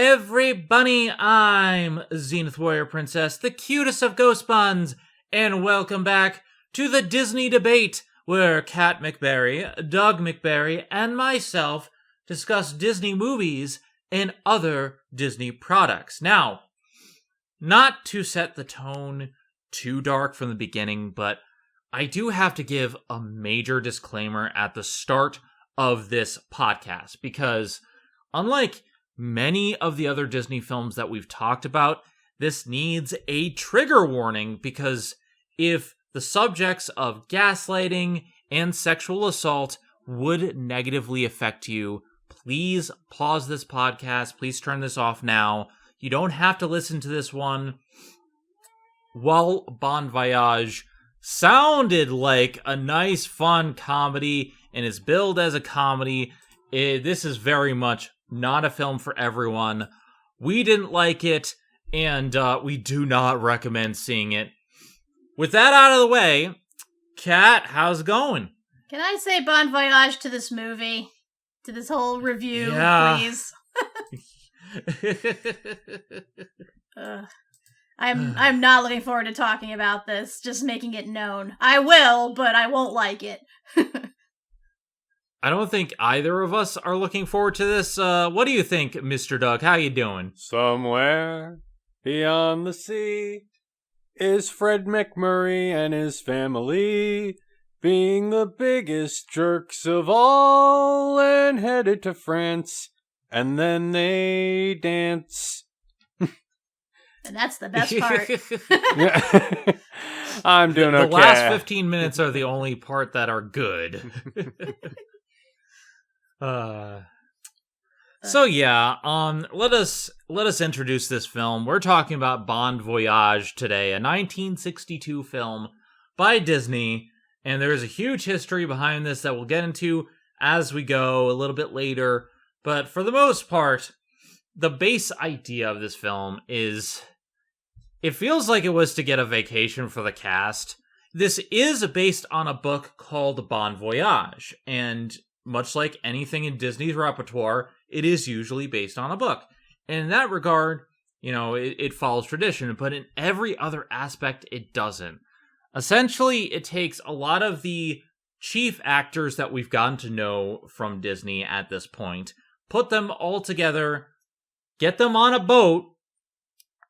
everybunny, I'm Zenith Warrior Princess, the cutest of ghost buns, and welcome back to the Disney Debate, where Kat McBerry, Doug McBerry, and myself discuss Disney movies and other Disney products. Now, not to set the tone too dark from the beginning, but I do have to give a major disclaimer at the start of this podcast, because unlike many of the other Disney films that we've talked about, this needs a trigger warning, because if the subjects of gaslighting and sexual assault would negatively affect you, please pause this podcast. Please turn this off now. You don't have to listen to this one. While Bon Voyage sounded like a nice, fun comedy and is billed as a comedy, this is very much not a film for everyone. We didn't like it, and we do not recommend seeing it. With that out of the way, Kat, how's it going? Can I say Bon Voyage to this movie? To this whole review, please? I'm not looking forward to talking about this, just making it known. I will, but I won't like it. I don't think either of us are looking forward to this. What do you think, Mr. Doug? How you doing? Somewhere beyond the sea is Fred McMurray and his family, being the biggest jerks of all, and headed to France, and then they dance. And that's the best part. I'm doing okay. The last 15 minutes are the only part that are good. So yeah, let us introduce this film. We're talking about Bon Voyage today, a 1962 film by Disney, and there's a huge history behind this that we'll get into as we go a little bit later. But for the most part, the base idea of this film is, it feels like it was to get a vacation for the cast. This is based on a book called Bon Voyage, and much like anything in Disney's repertoire, it is usually based on a book. And in that regard, you know, it follows tradition, but in every other aspect, it doesn't. Essentially, it takes a lot of the chief actors that we've gotten to know from Disney at this point, put them all together, get them on a boat,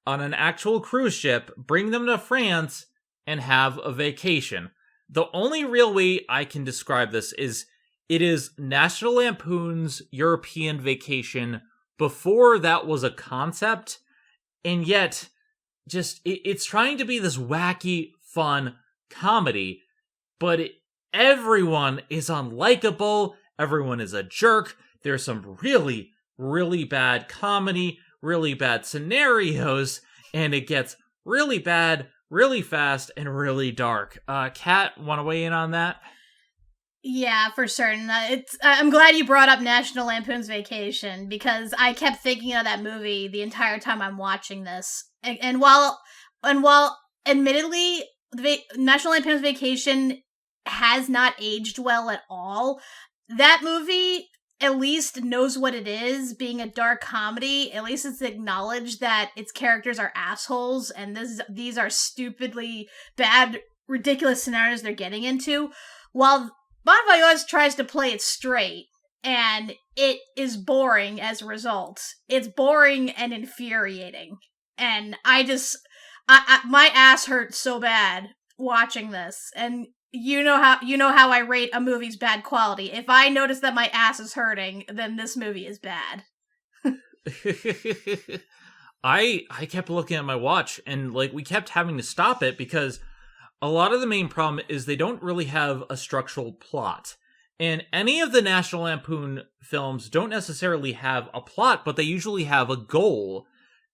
on an actual cruise ship, bring them to France, and have a vacation. The only real way I can describe this is it is National Lampoon's European Vacation before that was a concept, and yet just it's trying to be this wacky, fun comedy, but everyone is unlikable, everyone is a jerk, there's some really, really bad comedy, really bad scenarios, and it gets really bad, really fast, and really dark. Kat, want to weigh in on that? Yeah, for certain. I'm glad you brought up National Lampoon's Vacation, because I kept thinking of that movie the entire time I'm watching this. And while admittedly, National Lampoon's Vacation has not aged well at all, that movie at least knows what it is, being a dark comedy. At least it's acknowledged that its characters are assholes, and these are stupidly bad, ridiculous scenarios they're getting into. While Bon Voyage tries to play it straight, and it is boring as a result. It's boring and infuriating. And my ass hurt so bad watching this. And you know how I rate a movie's bad quality. If I notice that my ass is hurting, then this movie is bad. I kept looking at my watch, and we kept having to stop it, because a lot of the main problem is they don't really have a structural plot. And any of the National Lampoon films don't necessarily have a plot, but they usually have a goal.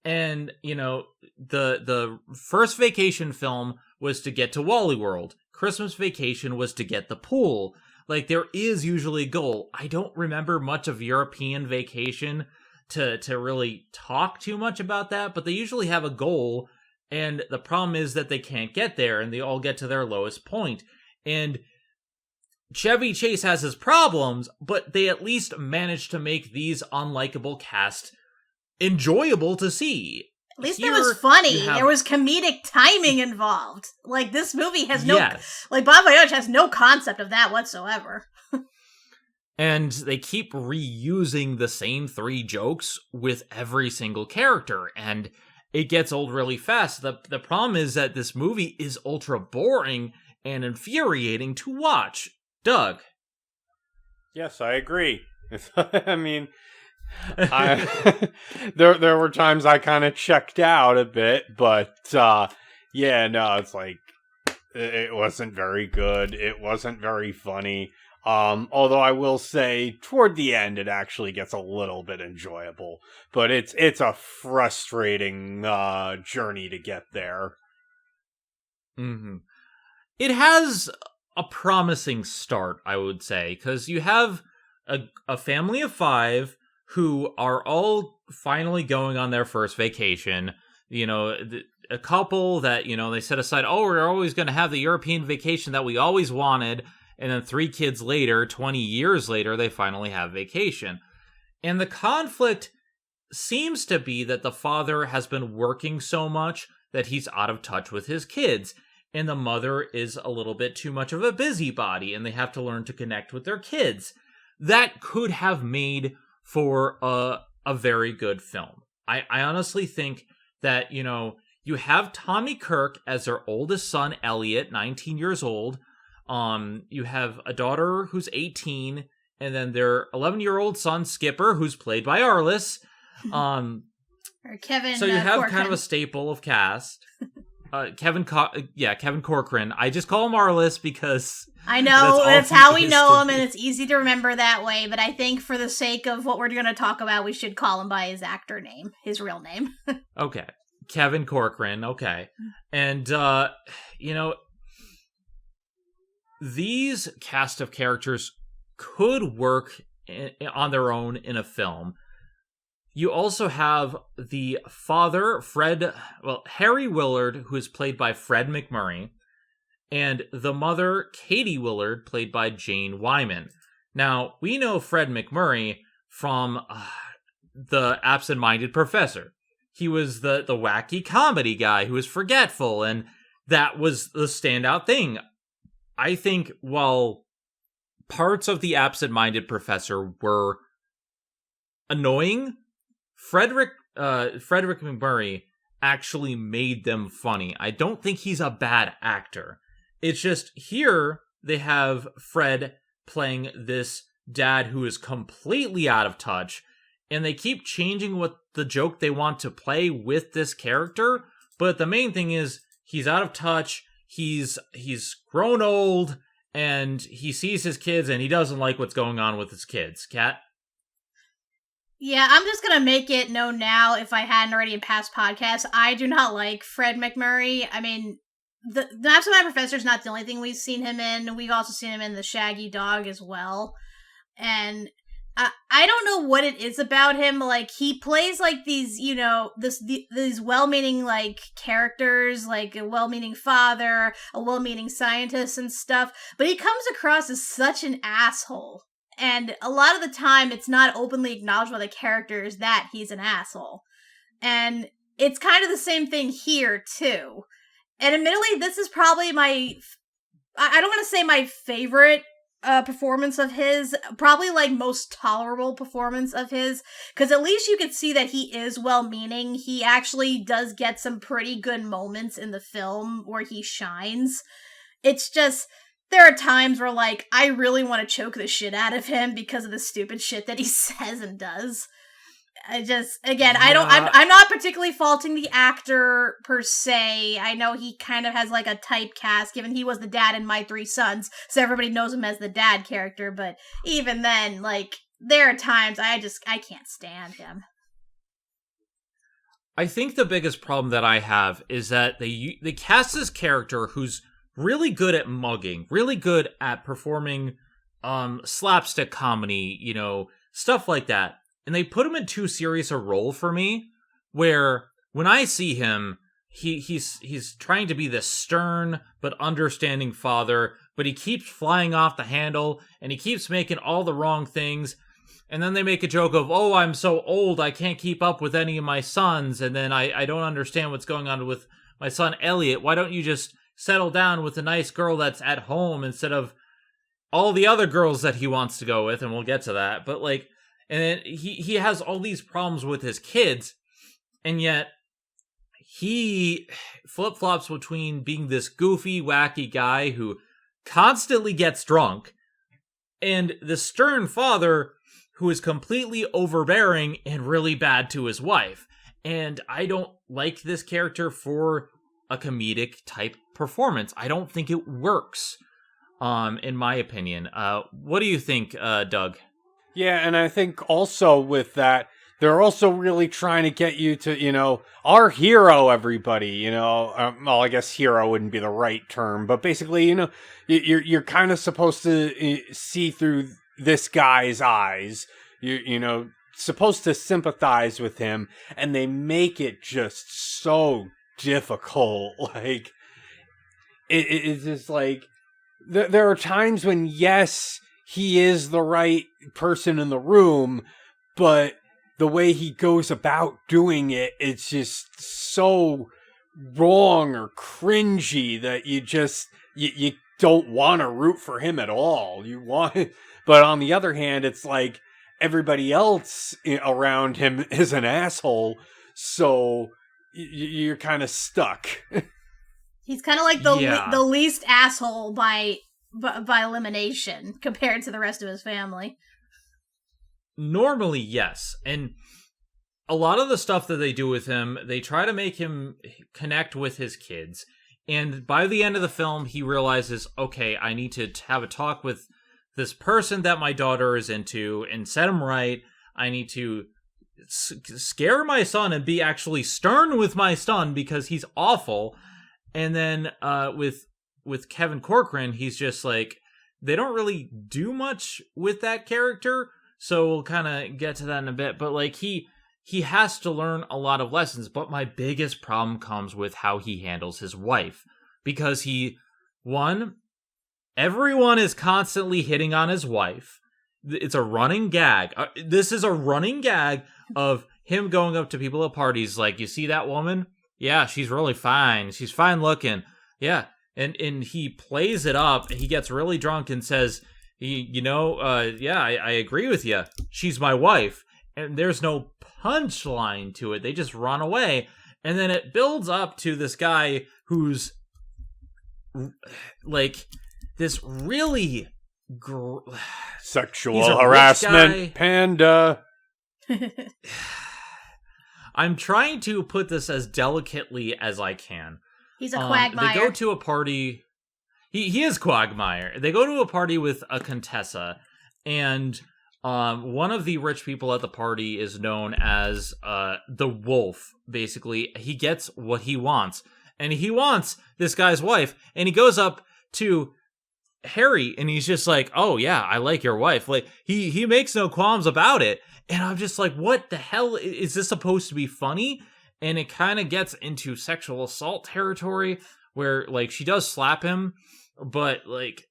And, you know, the first Vacation film was to get to Wally World. Christmas Vacation was to get the pool. There is usually a goal. I don't remember much of European Vacation to really talk too much about that, but they usually have a goal. And the problem is that they can't get there, and they all get to their lowest point. And Chevy Chase has his problems, but they at least managed to make these unlikable cast enjoyable to see. At least Here, it was funny. you have- There was comedic timing involved. Like, this movie has no... Yes. Like, Bon Voyage has no concept of that whatsoever. And they keep reusing the same 3 jokes with every single character, and it gets old really fast. The problem is that this movie is ultra boring and infuriating to watch. Doug. Yes, I agree. I mean, there were times I kind of checked out a bit, but yeah, no, it's like it wasn't very good. It wasn't very funny. Although I will say, toward the end, it actually gets a little bit enjoyable. But it's a frustrating journey to get there. Mm-hmm. It has a promising start, I would say, because you have a family of 5 who are all finally going on their first vacation. You know, a couple that, you know, they set aside, oh, we're always going to have the European vacation that we always wanted. And then 3 kids later, 20 years later, they finally have vacation. And the conflict seems to be that the father has been working so much that he's out of touch with his kids. And the mother is a little bit too much of a busybody, and they have to learn to connect with their kids. That could have made for a very good film. I honestly think that, you know, you have Tommy Kirk as their oldest son, Elliot, 19 years old. You have a daughter who's 18, and then their 11-year-old son, Skipper, who's played by Arliss. Or Kevin. So you have Corcoran. kind of a staple of cast. Kevin Corcoran. I just call him Arliss because I know that's that's all how he we is know to him, and me. it's easy to remember that way. But I think for the sake of what we're going to talk about, we should call him by his actor name, his real name. Okay, Kevin Corcoran. Okay, and you know, these cast of characters could work on their own in a film. You also have the father, Harry Willard, who is played by Fred McMurray, and the mother, Katie Willard, played by Jane Wyman. Now, we know Fred McMurray from The Absent-Minded Professor. He was the wacky comedy guy who was forgetful, and that was the standout thing. I think while parts of The Absent-Minded Professor were annoying, Frederick McMurray actually made them funny. I don't think he's a bad actor. It's just here they have Fred playing this dad who is completely out of touch, and they keep changing what the joke they want to play with this character, but the main thing is he's out of touch, he's grown old, and he sees his kids and he doesn't like what's going on with his kids. Kat? Yeah, I'm just gonna make it known now, if I hadn't already in past podcasts, I do not like Fred McMurray. I mean, the Absent-Minded Professor is not the only thing we've seen him in. We've also seen him in The Shaggy Dog as well. And I don't know what it is about him. Like, he plays like these, you know, these well-meaning like characters, like a well-meaning father, a well-meaning scientist and stuff. But he comes across as such an asshole. And a lot of the time, it's not openly acknowledged by the characters that he's an asshole. And it's kind of the same thing here, too. And admittedly, this is probably I don't want to say my favorite performance of his, probably like most tolerable performance of his, because at least you can see that he is well-meaning. He actually does get some pretty good moments in the film where he shines. It's just, there are times where, like, I really want to choke the shit out of him because of the stupid shit that he says and does. I'm not particularly faulting the actor per se. I know he kind of has like a typecast, given he was the dad in My Three Sons, so everybody knows him as the dad character, but even then, like, there are times I can't stand him. I think the biggest problem that I have is that they cast this character who's really good at mugging, really good at performing slapstick comedy, you know, stuff like that. And they put him in too serious a role for me, where when I see him, he's trying to be this stern but understanding father, but he keeps flying off the handle and he keeps making all the wrong things. And then they make a joke of, oh, I'm so old, I can't keep up with any of my sons. And then I don't understand what's going on with my son, Elliot. Why don't you just settle down with a nice girl that's at home instead of all the other girls that he wants to go with? And we'll get to that. But like, and then he has all these problems with his kids. And yet he flip-flops between being this goofy, wacky guy who constantly gets drunk and the stern father who is completely overbearing and really bad to his wife. And I don't like this character for a comedic type performance. I don't think it works, in my opinion. What do you think, Doug? Yeah, and I think also with that, they're also really trying to get you to, our hero, everybody, well, I guess hero wouldn't be the right term, but basically, you're kind of supposed to see through this guy's eyes. You're supposed to sympathize with him, and they make it just so difficult. Like, it's just like, there are times when, yes, he is the right person in the room, but the way he goes about doing it, it's just so wrong or cringy that you don't want to root for him at all. But on the other hand, it's like everybody else around him is an asshole, so you're kind of stuck. He's kind of like the least asshole by elimination compared to the rest of his family. Normally, yes. And a lot of the stuff that they do with him, they try to make him connect with his kids. And by the end of the film, he realizes, okay, I need to have a talk with this person that my daughter is into and set him right. I need to scare my son and be actually stern with my son because he's awful. And then with Kevin Corcoran, he's just like, they don't really do much with that character. So we'll kind of get to that in a bit. But like he has to learn a lot of lessons. But my biggest problem comes with how he handles his wife. Because everyone is constantly hitting on his wife. It's a running gag. This is a running gag of him going up to people at parties like, you see that woman? Yeah, she's really fine. She's fine looking. Yeah. And he plays it up. He gets really drunk and says, I agree with you. She's my wife. And there's no punchline to it. They just run away. And then it builds up to this guy who's like this really sexual harassment panda. I'm trying to put this as delicately as I can. He's a quagmire. They go to a party. He is Quagmire. They go to a party with a Contessa, and one of the rich people at the party is known as the Wolf. Basically, he gets what he wants, and he wants this guy's wife, and he goes up to Harry, and he's just like, oh yeah, I like your wife. Like, he makes no qualms about it, and I'm just like, what the hell? Is this supposed to be funny? And it kind of gets into sexual assault territory, where like she does slap him, but like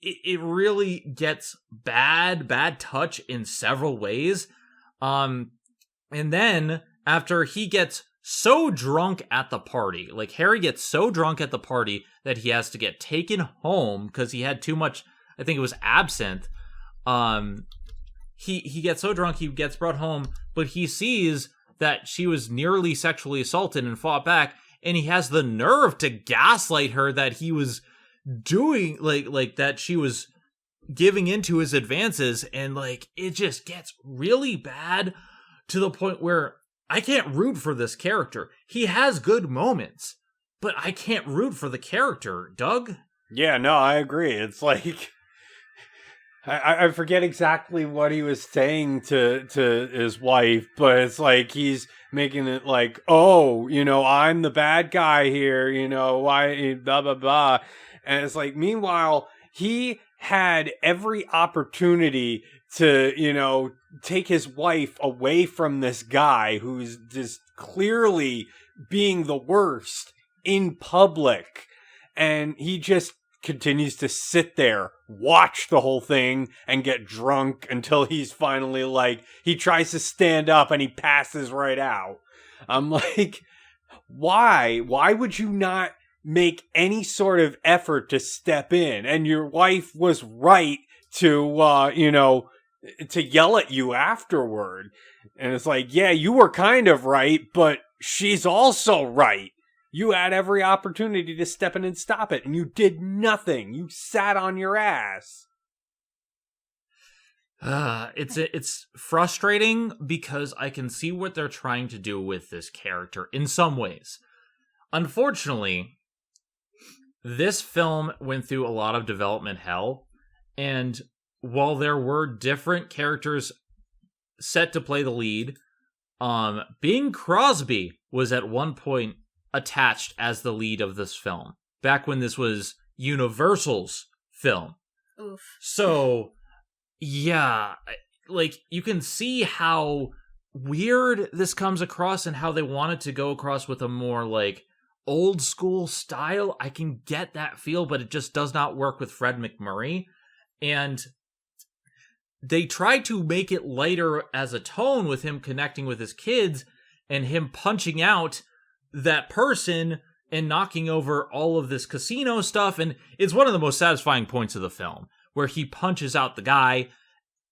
it really gets bad touch in several ways. And then after he gets so drunk at the party, like Harry gets so drunk at the party that he has to get taken home because he had too much, I think it was absinthe. He gets so drunk, he gets brought home, but he sees that she was nearly sexually assaulted and fought back, and he has the nerve to gaslight her that he was doing, like that she was giving into his advances, and like it just gets really bad to the point where I can't root for this character. He has good moments, but I can't root for the character. Doug? Yeah, no, I agree. It's like I forget exactly what he was saying to his wife, but it's like he's making it like, oh, I'm the bad guy here, why, blah, blah, blah. And it's like, meanwhile, he had every opportunity to, take his wife away from this guy who's just clearly being the worst in public. And he just continues to sit there, watch the whole thing, and get drunk until he's finally like, he tries to stand up and he passes right out. I'm like, why? Why would you not make any sort of effort to step in? And your wife was right to, to yell at you afterward. And it's like, yeah, you were kind of right, but she's also right. You had every opportunity to step in and stop it, and you did nothing. You sat on your ass. It's frustrating because I can see what they're trying to do with this character in some ways. Unfortunately, this film went through a lot of development hell, and while there were different characters set to play the lead, Bing Crosby was at one point attached as the lead of this film, back when this was Universal's film. Oof. So, yeah, like, you can see how weird this comes across and how they wanted to go across with a more, like, old school style. I can get that feel, but it just does not work with Fred MacMurray. And they tried to make it lighter as a tone with him connecting with his kids and him punching out that person and knocking over all of this casino stuff. And it's one of the most satisfying points of the film, where he punches out the guy.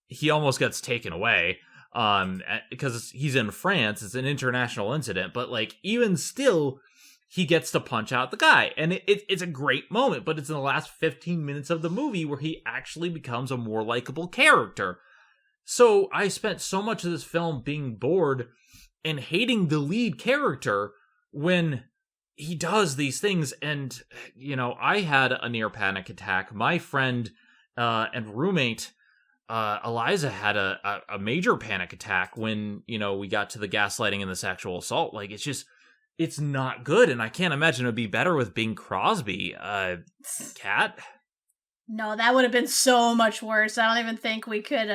He almost gets taken away because he's in France. It's an international incident. But, like, even still, he gets to punch out the guy. And it's a great moment, but it's in the last 15 minutes of the movie where he actually becomes a more likable character. So I spent so much of this film being bored and hating the lead character when he does these things. And, I had a near panic attack. My friend and roommate, Eliza, had a major panic attack when, we got to the gaslighting and the sexual assault. Like, it's not good, and I can't imagine it would be better with Bing Crosby. Kat? No, that would have been so much worse. I don't even think we could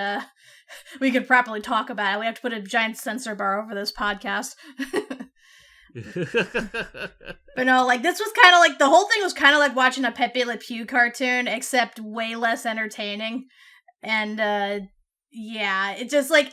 properly talk about it. We have to put a giant censor bar over this podcast. But no, like, this was kind of like, the whole thing was kind of like watching a Pepe Le Pew cartoon, except way less entertaining. And, yeah, it just, like,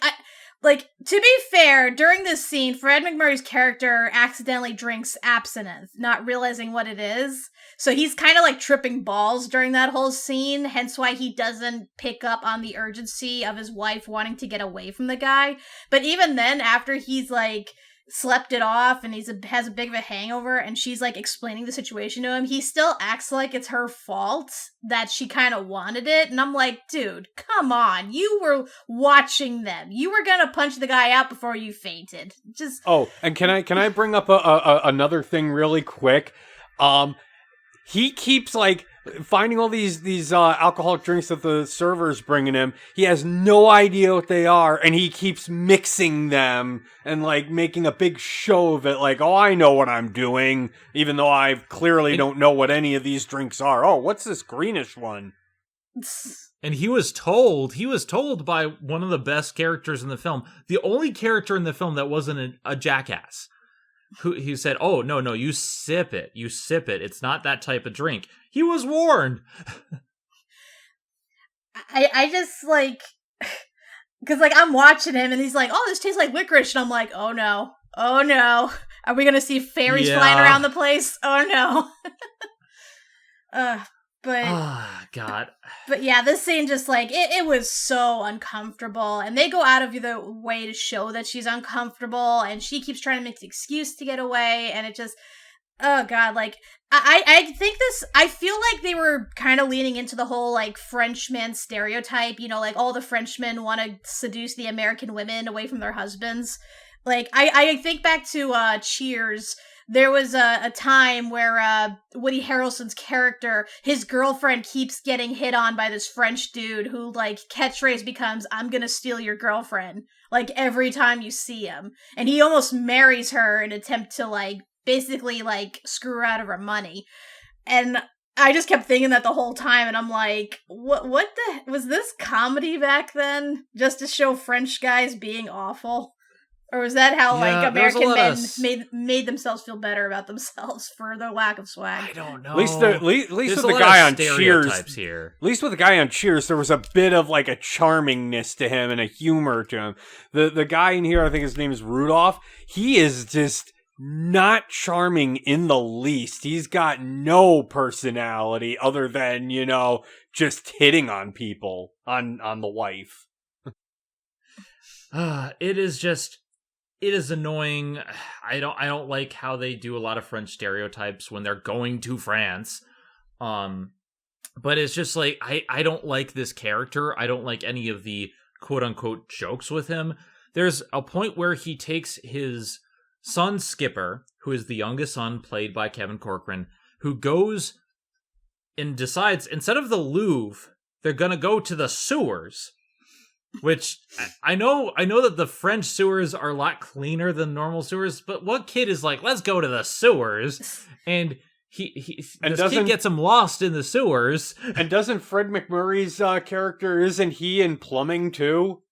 to be fair, during this scene, Fred MacMurray's character accidentally drinks absinthe, not realizing what it is. So he's kind of like tripping balls during that whole scene, hence why he doesn't pick up on the urgency of his wife wanting to get away from the guy. But even then, after he's, like, slept it off and has a big of a hangover and she's, like, explaining the situation to him, he still acts like it's her fault that she kind of wanted it. And I'm like, dude, come on, you were watching them, you were gonna punch the guy out before you fainted. Just and can I bring up another thing really quick? He keeps, like, finding all these alcoholic drinks that the server's bringing him. He has no idea what they are, and he keeps mixing them and, like, making a big show of it, like, oh, I know what I'm doing, even though I clearly don't know what any of these drinks are. Oh, what's this greenish one? And he was told by one of the best characters in the film, the only character in the film that wasn't a jackass, who said, oh, no, you sip it. It's not that type of drink. He was warned. I just, like, because, like, I'm watching him and he's like, oh, this tastes like licorice. And I'm like, oh no. Are we going to see fairies flying around the place? Oh no. But God. But yeah, this scene just, like, it was so uncomfortable, and they go out of the way to show that she's uncomfortable, and she keeps trying to make the excuse to get away, and it just, oh god, like, I think I feel like they were kind of leaning into the whole, like, Frenchman stereotype, like, all the Frenchmen want to seduce the American women away from their husbands. Like, I think back to Cheers. There was a time where Woody Harrelson's character, his girlfriend keeps getting hit on by this French dude who, like, catchphrase becomes, I'm gonna steal your girlfriend, like, every time you see him. And he almost marries her in an attempt to, like, basically, like, screw her out of her money. And I just kept thinking that the whole time, and I'm like, what was this comedy back then? Just to show French guys being awful? Or was that how American men made themselves feel better about themselves for their lack of swag? I don't know. At least with the guy on Cheers here. At least with the guy on Cheers, there was a bit of like a charmingness to him and a humor to him. The guy in here, I think his name is Rudolph. He is just not charming in the least. He's got no personality other than, just hitting on people, on the wife. It is annoying. I don't like how they do a lot of French stereotypes when they're going to France. But it's just like, I don't like this character. I don't like any of the quote unquote jokes with him. There's a point where he takes his son Skipper, who is the youngest son played by Kevin Corcoran, who goes and decides instead of the Louvre, they're going to go to the sewers. Which I know that the French sewers are a lot cleaner than normal sewers, but what kid is like, let's go to the sewers? And this kid gets him lost in the sewers. And doesn't Fred McMurray's character, isn't he in plumbing too?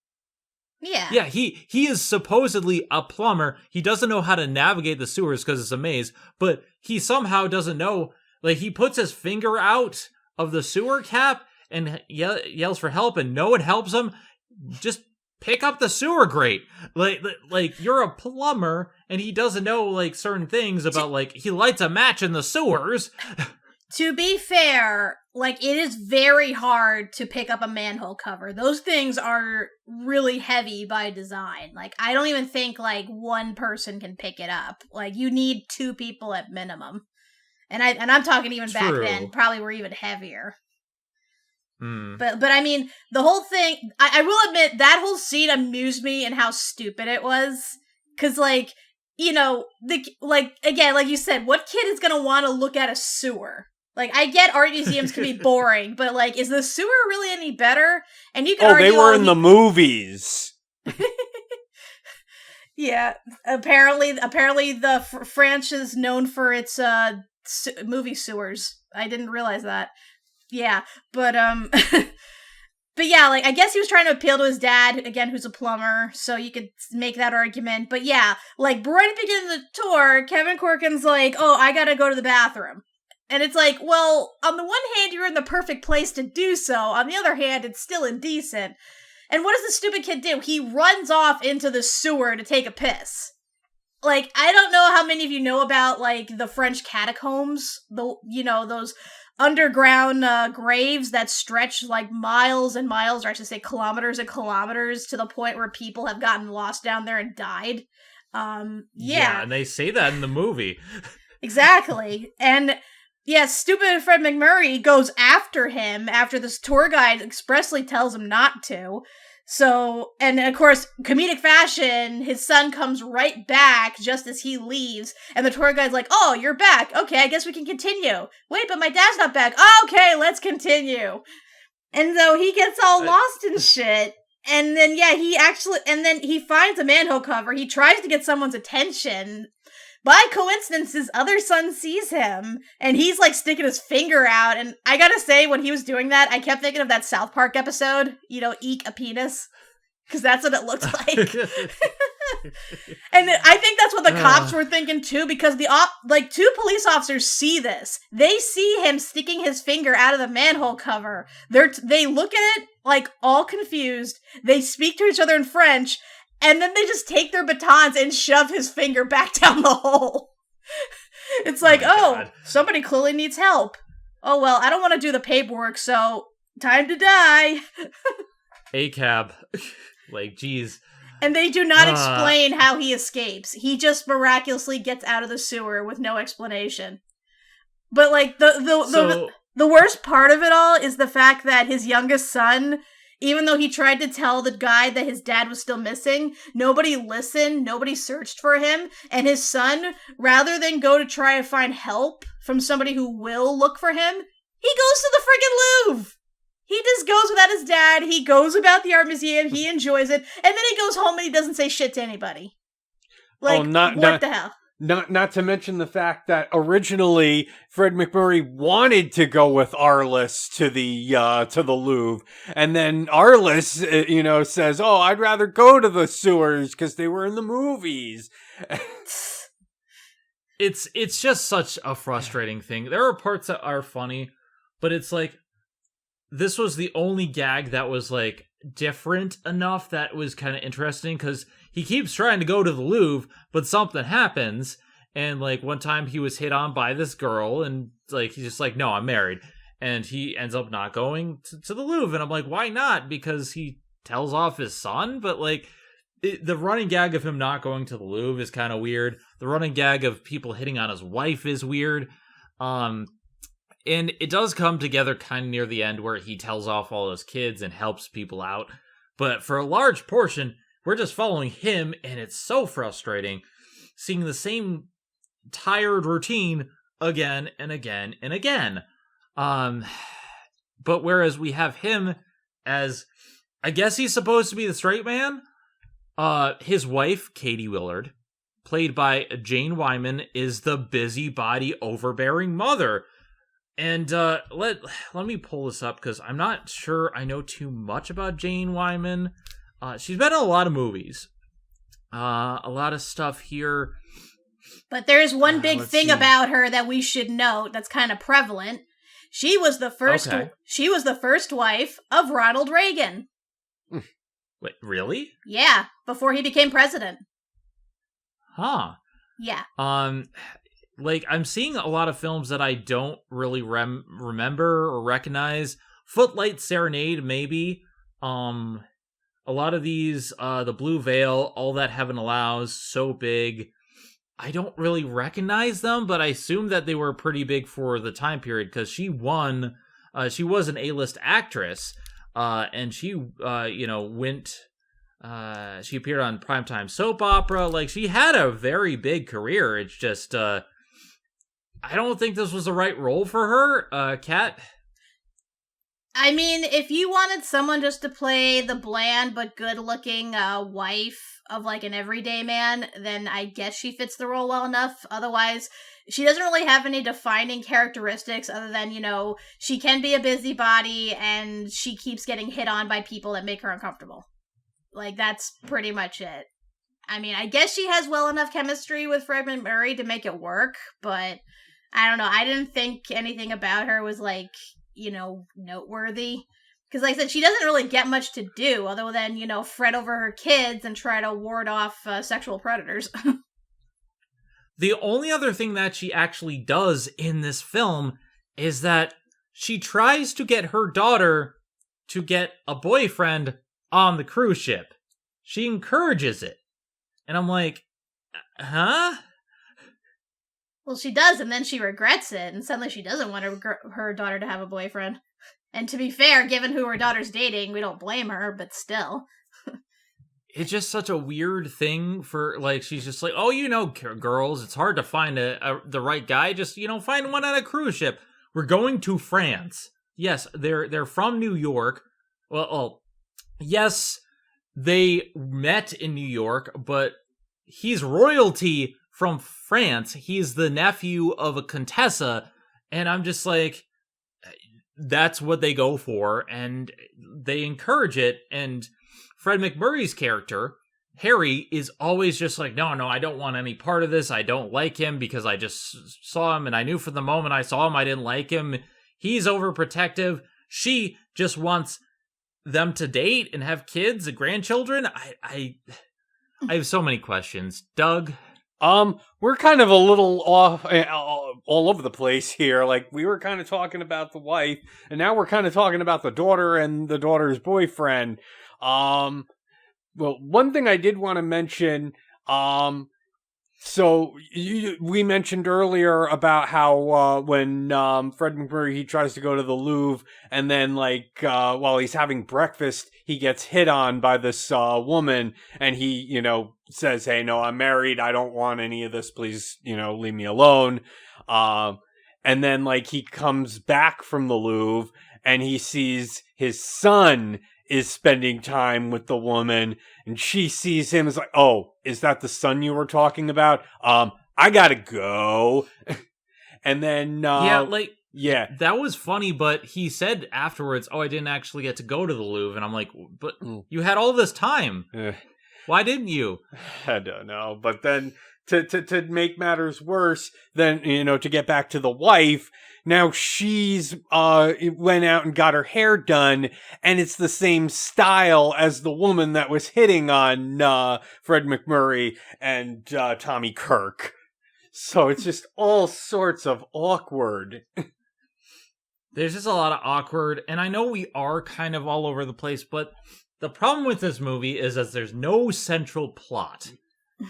Yeah. Yeah, he is supposedly a plumber. He doesn't know how to navigate the sewers because it's a maze, but he somehow doesn't know. Like, he puts his finger out of the sewer cap and yells for help, and no one helps him. Just pick up the sewer grate. Like you're a plumber, and he doesn't know like certain things about like he lights a match in the sewers. To be fair, like it is very hard to pick up a manhole cover. Those things are really heavy by design. Like I don't even think like one person can pick it up. Like you need two people at minimum. And I'm talking even back then, probably were even heavier. But I mean, the whole thing, I will admit, that whole scene amused me and how stupid it was. Because, like, again, like you said, what kid is going to want to look at a sewer? Like, I get art museums can be boring, but, like, is the sewer really any better? And you can argue... they were in the movies. Yeah, apparently the French is known for its movie sewers. I didn't realize that. Yeah, but yeah, like, I guess he was trying to appeal to his dad, again, who's a plumber, so you could make that argument. But yeah, like, right at the beginning of the tour, Kevin Corcoran's like, oh, I gotta go to the bathroom. And it's like, well, on the one hand, you're in the perfect place to do so. On the other hand, it's still indecent. And what does the stupid kid do? He runs off into the sewer to take a piss. Like, I don't know how many of you know about, like, the French catacombs, those underground graves that stretch like miles and miles, or I should say kilometers and kilometers, to the point where people have gotten lost down there and died. Yeah, and they say that in the movie. Exactly. And yeah, stupid Fred McMurray goes after him after this tour guide expressly tells him not to. So, and of course, comedic fashion, his son comes right back just as he leaves, and the tour guide's like, oh, you're back. Okay, I guess we can continue. Wait, but my dad's not back. Okay, let's continue. And so he gets all lost in shit, and then, yeah, he finds a manhole cover. He tries to get someone's attention. By coincidence, his other son sees him, and he's, like, sticking his finger out, and I gotta say, when he was doing that, I kept thinking of that South Park episode, eek a penis, because that's what it looked like. And I think that's what the cops were thinking, too, because two police officers see this. They see him sticking his finger out of the manhole cover. They look at it, like, all confused. They speak to each other in French, and then they just take their batons and shove his finger back down the hole. It's like, God. Somebody clearly needs help. Oh, well, I don't want to do the paperwork, so time to die. A-cab. Like, geez. And they do not explain how he escapes. He just miraculously gets out of the sewer with no explanation. But, like, the worst part of it all is the fact that his youngest son, even though he tried to tell the guy that his dad was still missing, nobody listened, nobody searched for him, and his son, rather than go to try to find help from somebody who will look for him, he goes to the friggin' Louvre! He just goes without his dad, he goes about the art museum, he enjoys it, and then he goes home and he doesn't say shit to anybody. Like, what the hell? Not to mention the fact that originally Fred MacMurray wanted to go with Arliss to the Louvre, and then Arliss, says, "Oh, I'd rather go to the sewers because they were in the movies." It's just such a frustrating thing. There are parts that are funny, but it's like this was the only gag that was like different enough that was kind of interesting, because he keeps trying to go to the Louvre, but something happens, and like one time he was hit on by this girl, and like he's just like, no, I'm married, and he ends up not going to the Louvre, and I'm like, why not? Because he tells off his son, but like the running gag of him not going to the Louvre is kind of weird. The running gag of people hitting on his wife is weird. And it does come together kind of near the end where he tells off all those kids and helps people out. But for a large portion, we're just following him, and it's so frustrating seeing the same tired routine again and again and again. But whereas we have him as, I guess he's supposed to be the straight man, his wife, Katie Willard, played by Jane Wyman, is the busybody, overbearing mother. And let me pull this up, because I'm not sure I know too much about Jane Wyman. She's been in a lot of movies. A lot of stuff here. But there's one big thing about her that we should note that's kind of prevalent. She was the first. Okay. She was the first wife of Ronald Reagan. Wait, really? Yeah, before he became president. Huh. Yeah. Like, I'm seeing a lot of films that I don't really remember or recognize. Footlight Serenade, maybe. A lot of these, The Blue Veil, All That Heaven Allows, So Big. I don't really recognize them, but I assume that they were pretty big for the time period, because she won. She was an A-list actress. And she, went, she appeared on primetime soap opera. Like, she had a very big career. It's just, I don't think this was the right role for her, Kat. I mean, if you wanted someone just to play the bland but good-looking wife of, like, an everyday man, then I guess she fits the role well enough. Otherwise, she doesn't really have any defining characteristics other than, she can be a busybody and she keeps getting hit on by people that make her uncomfortable. Like, that's pretty much it. I mean, I guess she has well enough chemistry with Fred MacMurray to make it work, but I don't know. I didn't think anything about her was, like, noteworthy. Because, like I said, she doesn't really get much to do other than, fret over her kids and try to ward off sexual predators. The only other thing that she actually does in this film is that she tries to get her daughter to get a boyfriend on the cruise ship. She encourages it. And I'm like, huh? Well, she does, and then she regrets it, and suddenly she doesn't want her daughter to have a boyfriend. And to be fair, given who her daughter's dating, we don't blame her, but still. It's just such a weird thing for, like, she's just like, oh, girls, it's hard to find the right guy. Just, find one on a cruise ship. We're going to France. Yes, they're from New York. Well, yes, they met in New York, but he's royalty from France. He's the nephew of a Contessa, and I'm just like, that's what they go for, and they encourage it, and Fred MacMurray's character, Harry, is always just like, no, I don't want any part of this. I don't like him because I just saw him, and I knew from the moment I saw him I didn't like him. He's overprotective. She just wants them to date and have kids and grandchildren. I have so many questions. Doug? We're kind of a little off, all over the place here. Like, we were kind of talking about the wife, and now we're kind of talking about the daughter and the daughter's boyfriend. Well, one thing I did want to mention, so we mentioned earlier about how when Fred MacMurray, he tries to go to the Louvre, and then while he's having breakfast, he gets hit on by this woman, and he says, "Hey, no, I'm married. I don't want any of this. Please, leave me alone." And then he comes back from the Louvre, and he sees his son is spending time with the woman, and she sees him as like, "Oh, is that the son you were talking about? I gotta go. And then, yeah, that was funny, but he said afterwards, oh, I didn't actually get to go to the Louvre. And I'm like, but you had all this time. Why didn't you? I don't know. But then to make matters worse, then, to get back to the wife, now she's went out and got her hair done, and it's the same style as the woman that was hitting on Fred McMurray and Tommy Kirk. So it's just all sorts of awkward. There's just a lot of awkward, and I know we are kind of all over the place, but the problem with this movie is that there's no central plot.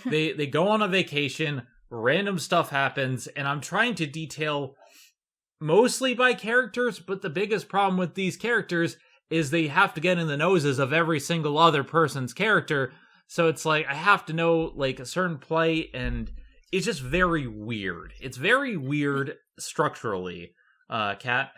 They go on a vacation, random stuff happens, and I'm trying to detail mostly by characters, but the biggest problem with these characters is they have to get in the noses of every single other person's character, so it's like I have to know like a certain play, and it's just very weird. It's very weird structurally. Kat?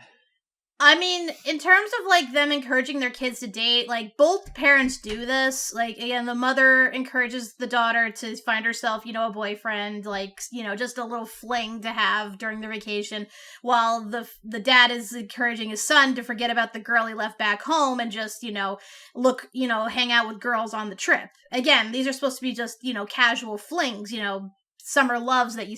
I mean, in terms of, like, them encouraging their kids to date, like, both parents do this. Like, again, the mother encourages the daughter to find herself, a boyfriend, like, just a little fling to have during the vacation, while the dad is encouraging his son to forget about the girl he left back home and just, hang out with girls on the trip. Again, these are supposed to be just, casual flings, summer loves that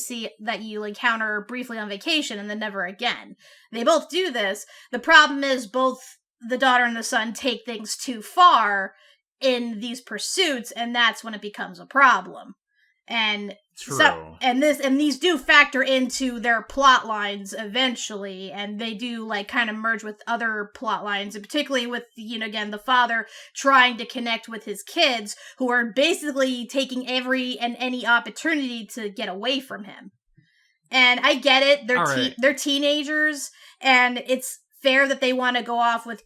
you encounter briefly on vacation and then never again. They both do this. The problem is both the daughter and the son take things too far in these pursuits, and that's when it becomes a problem. And True. And these do factor into their plot lines eventually, and they do like kind of merge with other plot lines, and particularly with again the father trying to connect with his kids, who are basically taking every and any opportunity to get away from him. And I get it; they're teenagers, and it's fair that they want to go off with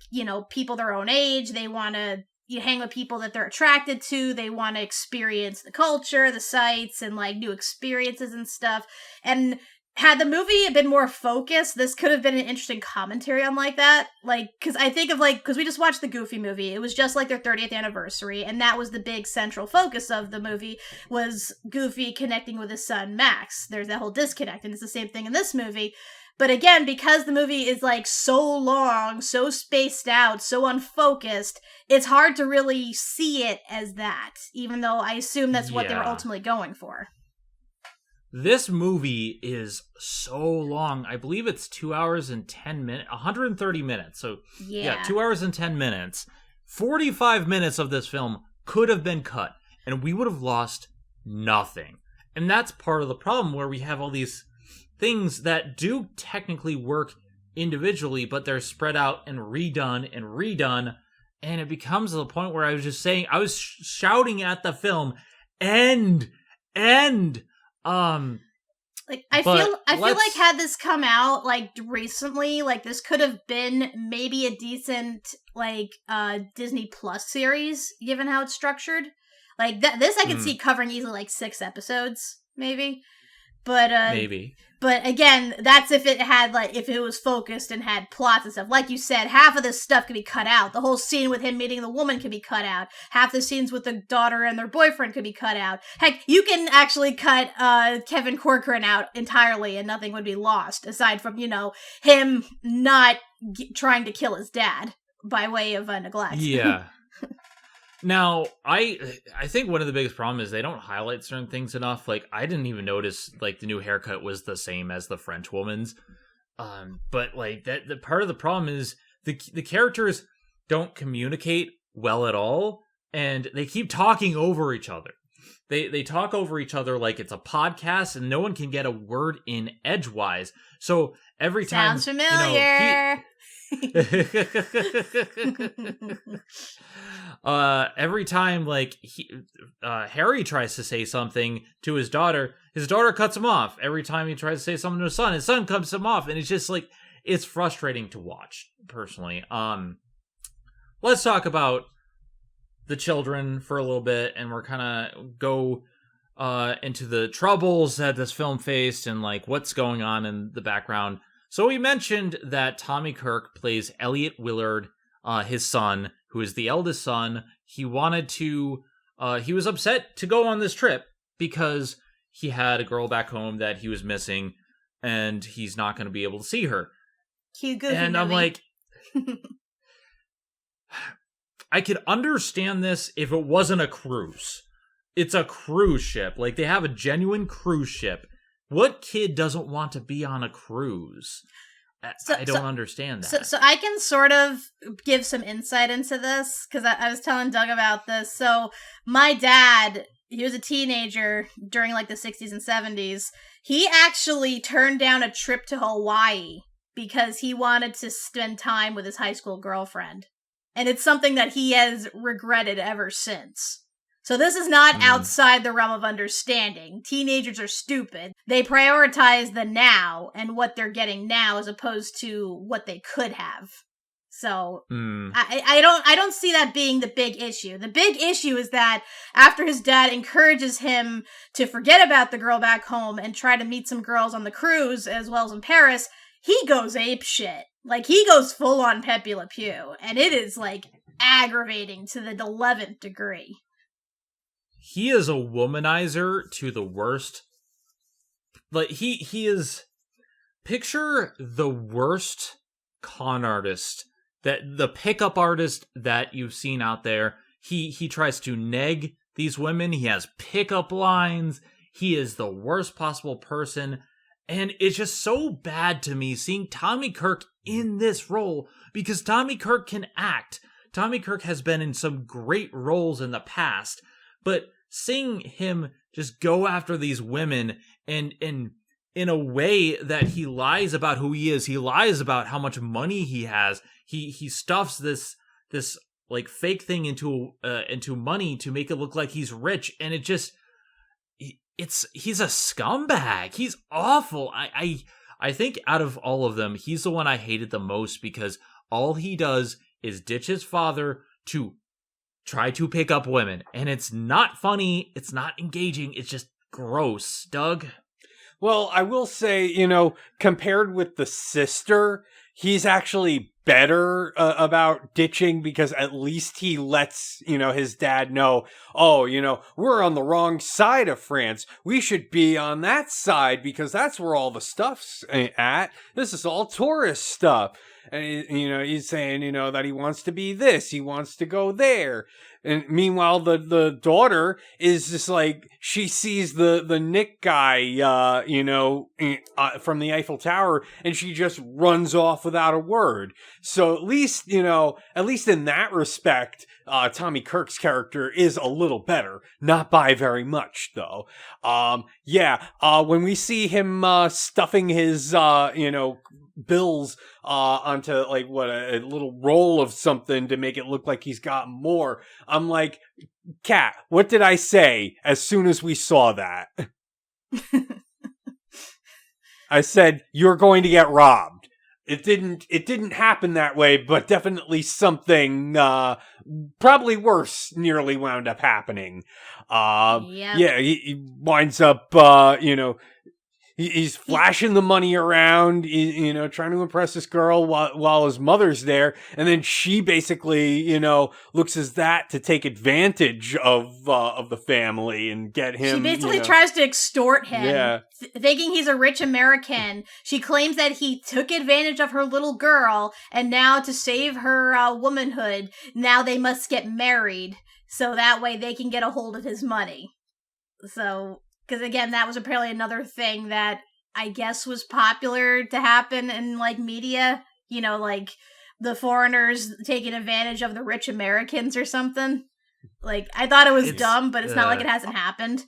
people their own age. They want to hang with people that they're attracted to. They want to experience the culture, the sights, and like new experiences and stuff. And had the movie been more focused, this could have been an interesting commentary on like that. Like, because I think of because we just watched the Goofy movie. It was just like their 30th anniversary, and that was the big central focus of the movie, was Goofy connecting with his son Max. There's that whole disconnect, and it's the same thing in this movie. But again, because the movie is like so long, so spaced out, so unfocused, it's hard to really see it as that, even though I assume that's what they were ultimately going for. This movie is so long. I believe it's 2 hours and 10 minutes, 130 minutes. So yeah, 2 hours and 10 minutes. 45 minutes of this film could have been cut, and we would have lost nothing. And that's part of the problem, where we have all these things that do technically work individually, but they're spread out and redone, and it becomes to the point where I was shouting at the film, end. Like I feel like had this come out like recently, like this could have been maybe a decent like Disney Plus series, given how it's structured. Like this I could see covering easily like 6 episodes, maybe. But maybe. But again, that's if it was focused and had plots and stuff. Like you said, half of this stuff could be cut out. The whole scene with him meeting the woman could be cut out. Half the scenes with the daughter and their boyfriend could be cut out. Heck, you can actually cut Kevin Corcoran out entirely and nothing would be lost, aside from, him not trying to kill his dad by way of neglect. Yeah. Now, I think one of the biggest problems is they don't highlight certain things enough. Like, I didn't even notice, like, the new haircut was the same as the French woman's. But, like, the part of the problem is the characters don't communicate well at all, and they keep talking over each other. They talk over each other like it's a podcast, and no one can get a word in edgewise. So, every time... Sounds familiar! Every time like Harry tries to say something to his daughter cuts him off. Every time he tries to say something to his son cuts him off, and it's just like it's frustrating to watch personally. Let's talk about the children for a little bit, and we're kind of go into the troubles that this film faced and like what's going on in the background. So we mentioned that Tommy Kirk plays Elliot Willard, his son, who is the eldest son. He wanted to, he was upset to go on this trip because he had a girl back home that he was missing, and he's not going to be able to see her. Cute, goofy and movie. I'm like, I could understand this if it wasn't a cruise. It's a cruise ship. Like, they have a genuine cruise ship. What kid doesn't want to be on a cruise? I don't understand that. So I can sort of give some insight into this, because I was telling Doug about this. So my dad, he was a teenager during like the 60s and 70s. He actually turned down a trip to Hawaii because he wanted to spend time with his high school girlfriend. And it's something that he has regretted ever since. So this is not outside the realm of understanding. Teenagers are stupid. They prioritize the now and what they're getting now as opposed to what they could have. So I don't see that being the big issue. The big issue is that after his dad encourages him to forget about the girl back home and try to meet some girls on the cruise as well as in Paris, he goes ape shit. Like, he goes full on Pepe Le Pew, and it is like aggravating to the 11th degree. He is a womanizer to the worst. Like, he is... Picture the worst con artist, that the pickup artist that you've seen out there. He tries to neg these women. He has pickup lines. He is the worst possible person. And it's just so bad to me seeing Tommy Kirk in this role, because Tommy Kirk can act. Tommy Kirk has been in some great roles in the past, but seeing him just go after these women and in a way that he lies about who he is, he lies about how much money he has. He stuffs this like fake thing into money to make it look like he's rich, and it just he's a scumbag. He's awful. I think out of all of them, he's the one I hated the most, because all he does is ditch his father to try to pick up women. And it's not funny. It's not engaging. It's just gross. Doug? Well, I will say, compared with the sister, he's actually better about ditching, because at least he lets, his dad know, we're on the wrong side of France. We should be on that side because that's where all the stuff's at. This is all tourist stuff. And, he's saying, that he wants to be this, he wants to go there. And meanwhile, the daughter is just like, she sees the Nick guy, from the Eiffel Tower, and she just runs off without a word. So at least in that respect, Tommy Kirk's character is a little better. Not by very much, though. When we see him stuffing his, bills onto like a little roll of something to make it look like he's got more, I'm like, Kat, what did I say as soon as we saw that? I said, you're going to get robbed. It didn't happen that way, but definitely something probably worse nearly wound up happening. He winds up he's flashing the money around, trying to impress this girl while his mother's there. And then she basically, looks as that to take advantage of the family and get him. She basically tries to extort him. Yeah. Thinking he's a rich American. She claims that he took advantage of her little girl, and now to save her womanhood, now they must get married so that way they can get a hold of his money. So... Because, again, that was apparently another thing that I guess was popular to happen in, like, media. Like, the foreigners taking advantage of the rich Americans or something. Like, I thought it was dumb, but it's not like it hasn't happened.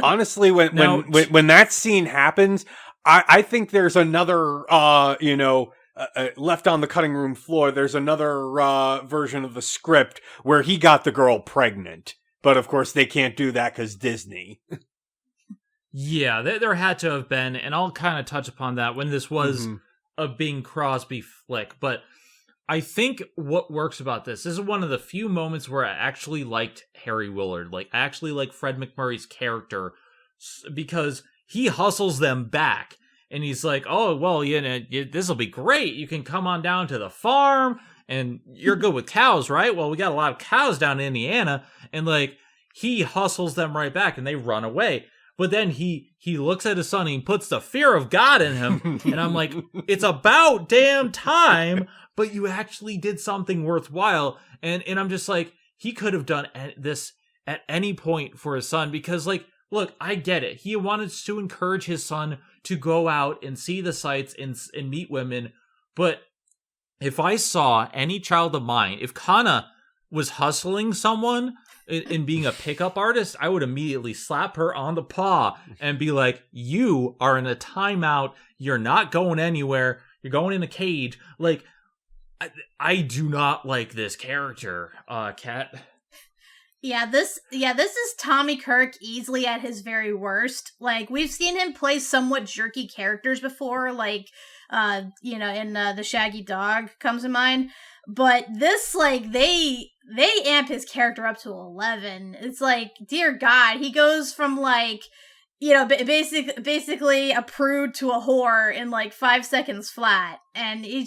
Honestly, when that scene happens, I think there's another, left on the cutting room floor, there's another version of the script where he got the girl pregnant. But, of course, they can't do that because Disney. Yeah, there had to have been, and I'll kind of touch upon that when this was a Bing Crosby flick, but I think what works about this is one of the few moments where I actually liked Harry Willard. Like, I actually like Fred McMurray's character, because he hustles them back, and he's like, oh, well, this will be great. You can come on down to the farm, and you're good with cows, right? Well, we got a lot of cows down in Indiana, and, like, he hustles them right back, and they run away. But then he looks at his son and he puts the fear of God in him. And I'm like, it's about damn time, but you actually did something worthwhile. And I'm just like, he could have done this at any point for his son, because like, look, I get it. He wanted to encourage his son to go out and see the sights and meet women. But if I saw any child of mine, if Kana was hustling someone in being a pickup artist, I would immediately slap her on the paw and be like, you are in a timeout. You're not going anywhere. You're going in a cage. Like, I do not like this character, Kat. Yeah, this is Tommy Kirk easily at his very worst. Like, we've seen him play somewhat jerky characters before, like, in The Shaggy Dog comes to mind. But this, like, they amp his character up to 11. It's like, dear God, he goes from, like, basically a prude to a whore in, like, 5 seconds flat. And he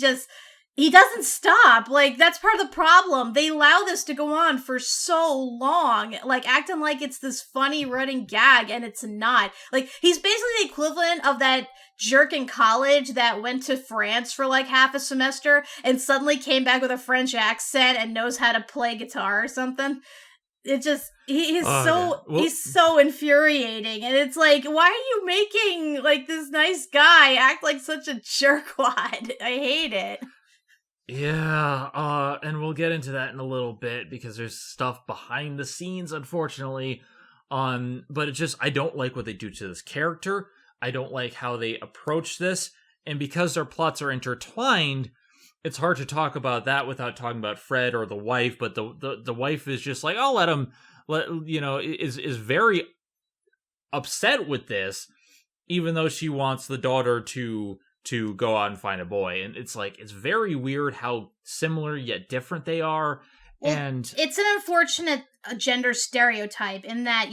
doesn't stop. Like, that's part of the problem. They allow this to go on for so long, like, acting like it's this funny running gag, and it's not. Like, he's basically the equivalent of that jerk in college that went to France for, like, half a semester and suddenly came back with a French accent and knows how to play guitar or something. It just, he's so infuriating. And it's like, why are you making, like, this nice guy act like such a jerkwad? I hate it. Yeah, and we'll get into that in a little bit because there's stuff behind the scenes, unfortunately. But it's just, I don't like what they do to this character. I don't like how they approach this. And because their plots are intertwined, it's hard to talk about that without talking about Fred or the wife. But the wife is just like, I'll let him, is very upset with this, even though she wants the daughter to go out and find a boy. And it's like, it's very weird how similar yet different they are. Well, and it's an unfortunate gender stereotype in that,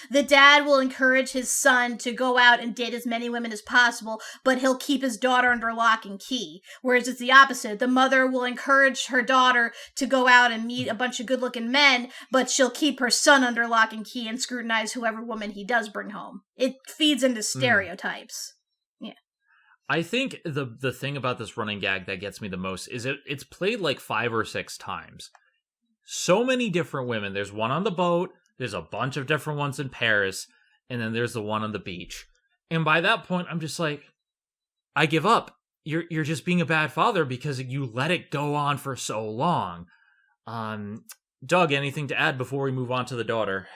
the dad will encourage his son to go out and date as many women as possible, but he'll keep his daughter under lock and key. Whereas it's the opposite. The mother will encourage her daughter to go out and meet a bunch of good-looking men, but she'll keep her son under lock and key and scrutinize whoever woman he does bring home. It feeds into stereotypes. I think the thing about this running gag that gets me the most is it's played like 5 or 6 times. So many different women. There's one on the boat, there's a bunch of different ones in Paris, and then there's the one on the beach. And by that point, I'm just like, I give up. You're just being a bad father because you let it go on for so long. Doug, anything to add before we move on to the daughter?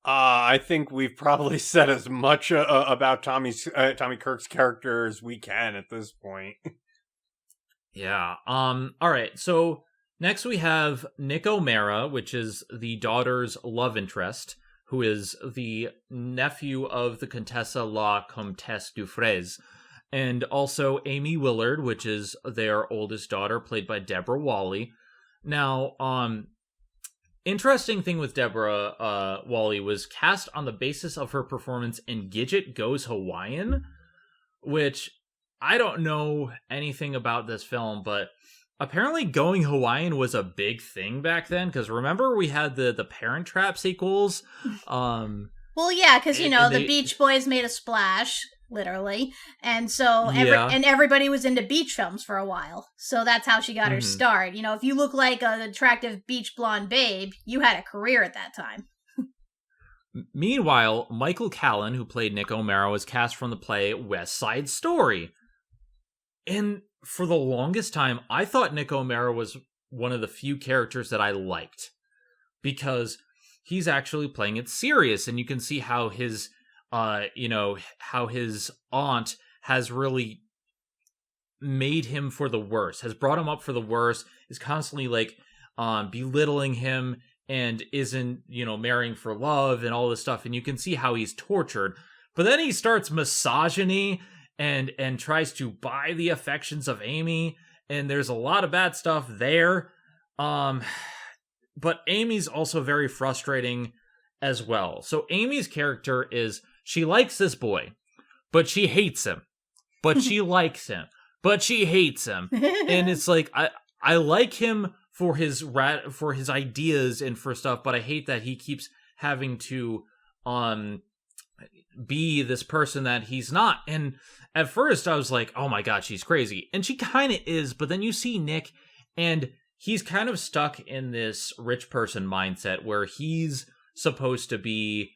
I think we've probably said as much about Tommy Kirk's character as we can at this point. Yeah. All right. So next we have Nick O'Mara, which is the daughter's love interest, who is the nephew of the Contessa La Comtesse Dufresne, and also Amy Willard, which is their oldest daughter, played by Deborah Wally. Now, interesting thing with Deborah Wally was cast on the basis of her performance in Gidget Goes Hawaiian, which I don't know anything about this film, but apparently going Hawaiian was a big thing back then, because remember we had the Parent Trap sequels? Well, yeah, because, the Beach Boys made a splash, literally, and so everybody was into beach films for a while, so that's how she got her start. If you look like an attractive beach blonde babe, you had a career at that time. Meanwhile, Michael Callan, who played Nick O'Mara, was cast from the play West Side Story. And for the longest time, I thought Nick O'Mara was one of the few characters that I liked, because he's actually playing it serious, and you can see how his how his aunt has really made him for the worse, has brought him up for the worse, is constantly like belittling him, and isn't, marrying for love and all this stuff, and you can see how he's tortured. But then he starts misogyny and tries to buy the affections of Amy, and there's a lot of bad stuff there. But Amy's also very frustrating as well. So Amy's character is, she likes this boy, but she hates him. But she likes him, but she hates him. And it's like, I like him for his ideas and for stuff, but I hate that he keeps having to be this person that he's not. And at first I was like, oh my God, she's crazy. And she kind of is, but then you see Nick and he's kind of stuck in this rich person mindset where he's supposed to be,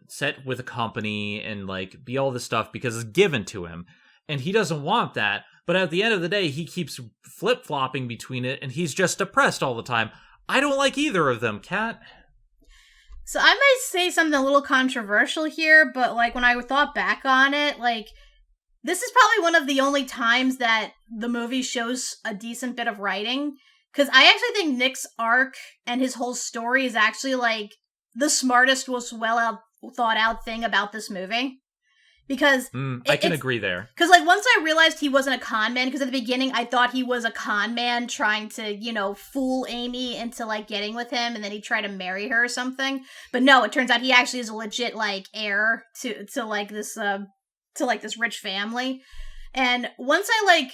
set with a company and like be all this stuff because it's given to him. And he doesn't want that. But at the end of the day, he keeps flip-flopping between it and he's just depressed all the time. I don't like either of them, Kat. So I might say something a little controversial here, but like when I thought back on it, like this is probably one of the only times that the movie shows a decent bit of writing. Because I actually think Nick's arc and his whole story is actually like the smartest, most well thought out thing about this movie. Because I can agree there. Because like once I realized he wasn't a con man, because at the beginning I thought he was a con man trying to, fool Amy into like getting with him, and then he'd try to marry her or something. But no, it turns out he actually is a legit like heir to this rich family. And once I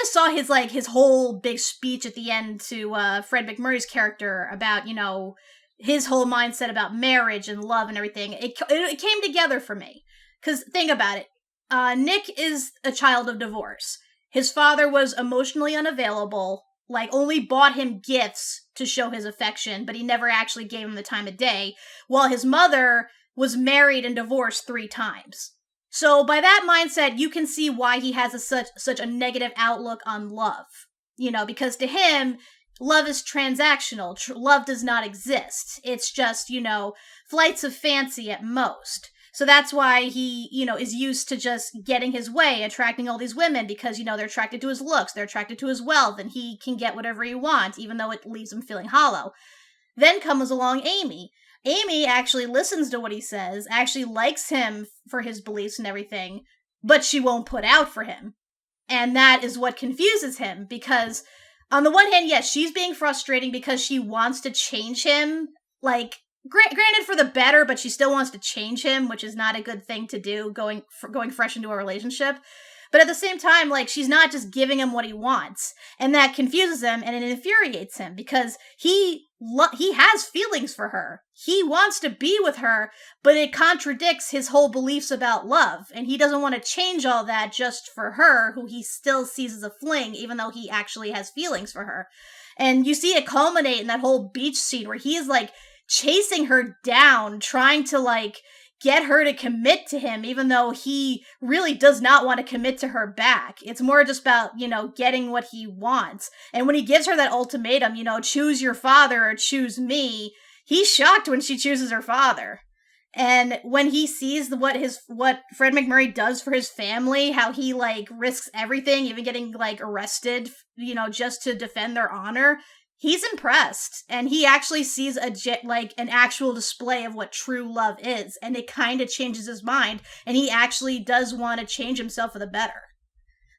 saw his whole big speech at the end to Fred McMurray's character about, his whole mindset about marriage and love and everything, it came together for me. Because think about it. Nick is a child of divorce. His father was emotionally unavailable, like only bought him gifts to show his affection, but he never actually gave him the time of day, while his mother was married and divorced 3 times. So by that mindset, you can see why he has such a negative outlook on love. Because to him, love is transactional. Love does not exist. It's just, flights of fancy at most. So that's why he, is used to just getting his way, attracting all these women because, they're attracted to his looks, they're attracted to his wealth, and he can get whatever he wants, even though it leaves him feeling hollow. Then comes along Amy. Amy actually listens to what he says, actually likes him for his beliefs and everything, but she won't put out for him. And that is what confuses him, because on the one hand, yes, she's being frustrating because she wants to change him, like, granted for the better, but she still wants to change him, which is not a good thing to do, going fresh into a relationship. But at the same time, like, she's not just giving him what he wants. And that confuses him and it infuriates him because he has feelings for her. He wants to be with her, but it contradicts his whole beliefs about love. And he doesn't want to change all that just for her, who he still sees as a fling, even though he actually has feelings for her. And you see it culminate in that whole beach scene where he is, like, chasing her down, trying to, like, get her to commit to him, even though he really does not want to commit to her back. It's more just about, getting what he wants. And when he gives her that ultimatum, choose your father or choose me, he's shocked when she chooses her father. And when he sees what Fred McMurray does for his family, how he, like, risks everything, even getting, like, arrested, just to defend their honor, he's impressed, and he actually sees an actual display of what true love is, and it kind of changes his mind, and he actually does want to change himself for the better.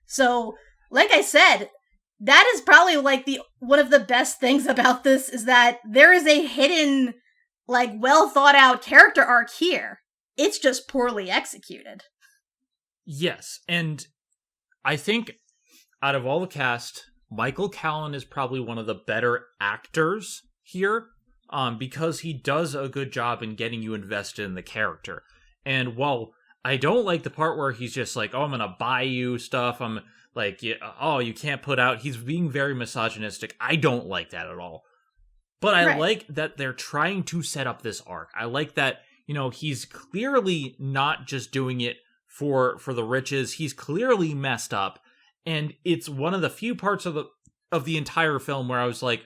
So, like I said, that is probably like one of the best things about this is that there is a hidden, like, well thought out character arc here. It's just poorly executed. Yes, and I think out of all the cast, Michael Callan is probably one of the better actors here, because he does a good job in getting you invested in the character. And while I don't like the part where he's just like, oh, I'm gonna buy you stuff, I'm like, oh, you can't put out, he's being very misogynistic. I don't like that at all. But I like that they're trying to set up this arc. I like that, he's clearly not just doing it for the riches. He's clearly messed up. And it's one of the few parts of the entire film where I was like,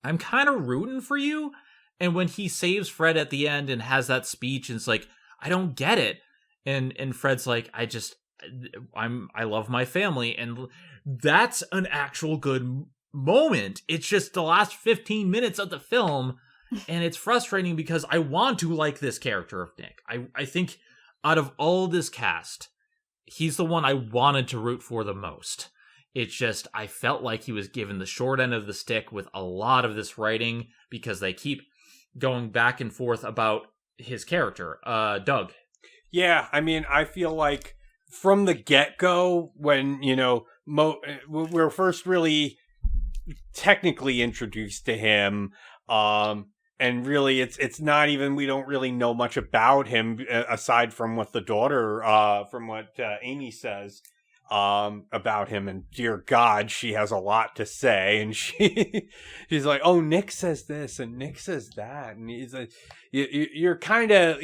I'm kind of rooting for you. And when he saves Fred at the end and has that speech, and it's like, I don't get it. And Fred's like, I love my family. And that's an actual good moment. It's just the last 15 minutes of the film. And it's frustrating because I want to like this character of Nick. I think out of all this cast, he's the one I wanted to root for the most. It's just, I felt like he was given the short end of the stick with a lot of this writing because they keep going back and forth about his character. Doug. Yeah, I mean, I feel like from the get-go, when, we're first really technically introduced to him, And really, it's not even, we don't really know much about him aside from what the daughter, from what Amy says about him. And dear God, she has a lot to say. And she's like, oh, Nick says this and Nick says that. And he's like, you're kind of,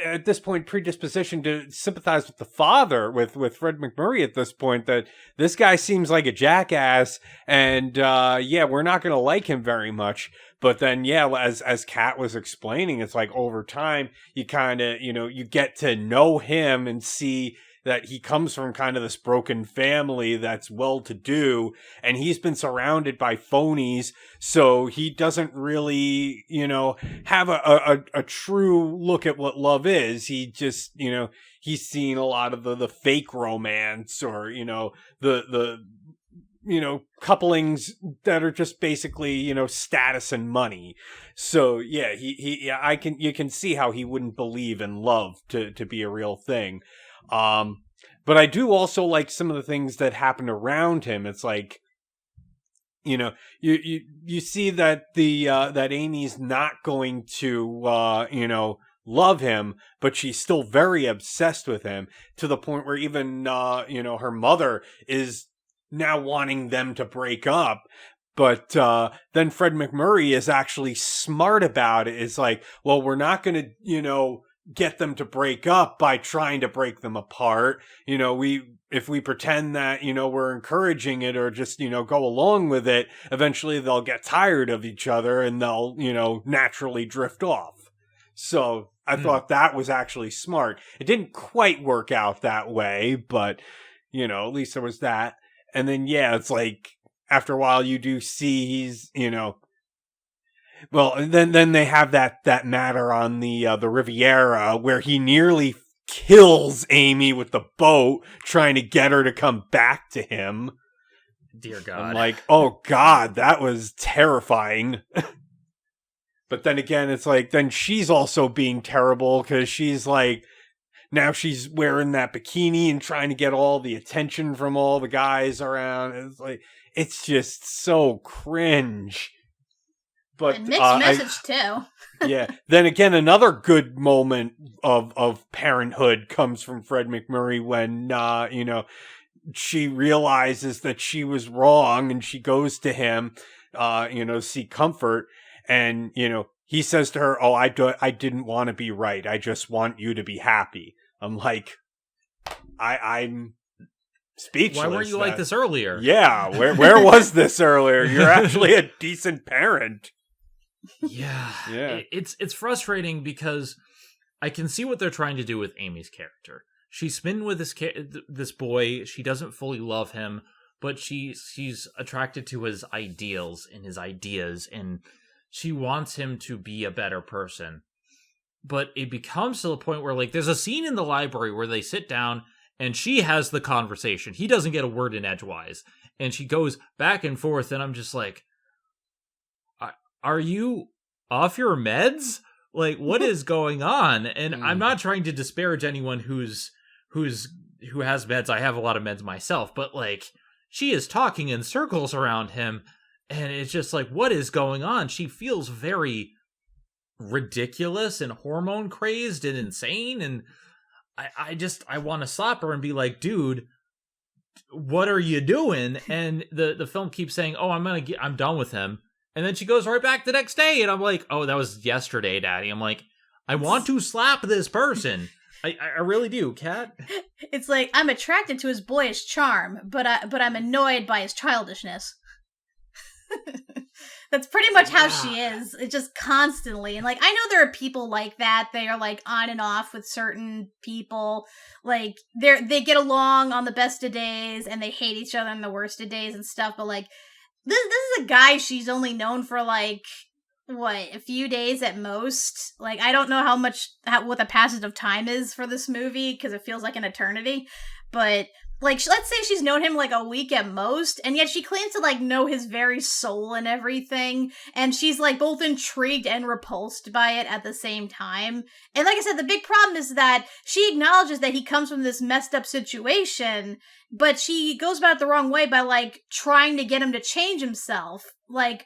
at this point, predisposition to sympathize with the father, with Fred McMurray at this point, that this guy seems like a jackass. And we're not going to like him very much. But then, as Kat was explaining, it's like over time, you kind of, you get to know him and see that he comes from kind of this broken family that's well-to-do, and he's been surrounded by phonies, so he doesn't really, have a true look at what love is. He just, he's seen a lot of the fake romance, or, the couplings that are just basically, status and money. So you can see how he wouldn't believe in love to be a real thing. But I do also like some of the things that happen around him. It's like, you see that that Amy's not going to, love him, but she's still very obsessed with him, to the point where even, her mother is now wanting them to break up. But then Fred McMurray is actually smart about it. It's like, well, we're not going to, get them to break up by trying to break them apart. If we pretend that, we're encouraging it, or just, go along with it, eventually they'll get tired of each other and they'll, naturally drift off. So I thought that was actually smart. It didn't quite work out that way, but, at least there was that. And then, it's like, after a while, you do see he's, well, and then they have that matter on the Riviera where he nearly kills Amy with the boat, trying to get her to come back to him. Dear God. I'm like, oh God, that was terrifying. But then again, it's like, then she's also being terrible, because she's like, now she's wearing that bikini and trying to get all the attention from all the guys around. It's like, it's just so cringe. But and mixed message too. Yeah. Then again, another good moment of parenthood comes from Fred McMurray when she realizes that she was wrong, and she goes to him to seek comfort, and he says to her, "Oh, I didn't want to be right. I just want you to be happy." I'm like, I'm speechless. Why weren't you like this earlier? Yeah, where was this earlier? You're actually a decent parent. Yeah. It's frustrating, because I can see what they're trying to do with Amy's character. She's been with this boy. She doesn't fully love him, but she's attracted to his ideals and his ideas, and she wants him to be a better person. But it becomes to the point where, like, there's a scene in the library where they sit down and she has the conversation. He doesn't get a word in edgewise, and she goes back and forth, and I'm just like, are you off your meds? Like, what is going on? And I'm not trying to disparage anyone who has meds. I have a lot of meds myself, but like, she is talking in circles around him, and it's just like, what is going on? She feels very ridiculous and hormone crazed and insane, and I want to slap her and be like, dude, what are you doing? And the film keeps saying, oh, I'm done with him. And then she goes right back the next day, and I'm like, oh, that was yesterday, Daddy. I'm like, I want to slap this person. I really do, Kat. It's like, I'm attracted to his boyish charm, but I'm annoyed by his childishness. That's pretty much how she is. It's just constantly. And like, I know there are people like that. They are like on and off with certain people. Like, they get along on the best of days, and they hate each other on the worst of days and stuff. But like, this is a guy she's only known for like, a few days at most. Like, I don't know what the passage of time is for this movie, because it feels like an eternity. But like, let's say she's known him like a week at most, and yet she claims to like know his very soul and everything, and she's like both intrigued and repulsed by it at the same time. And like I said, the big problem is that she acknowledges that he comes from this messed up situation, but she goes about it the wrong way by like trying to get him to change himself. Like,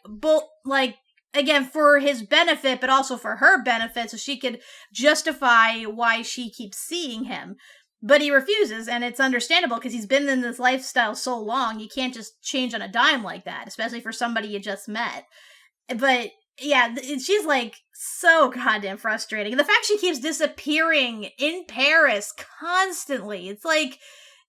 again, for his benefit, but also for her benefit, so she could justify why she keeps seeing him. But he refuses, and it's understandable because he's been in this lifestyle so long, you can't just change on a dime like that, especially for somebody you just met. But yeah, she's like so goddamn frustrating. The fact she keeps disappearing in Paris constantly, it's like,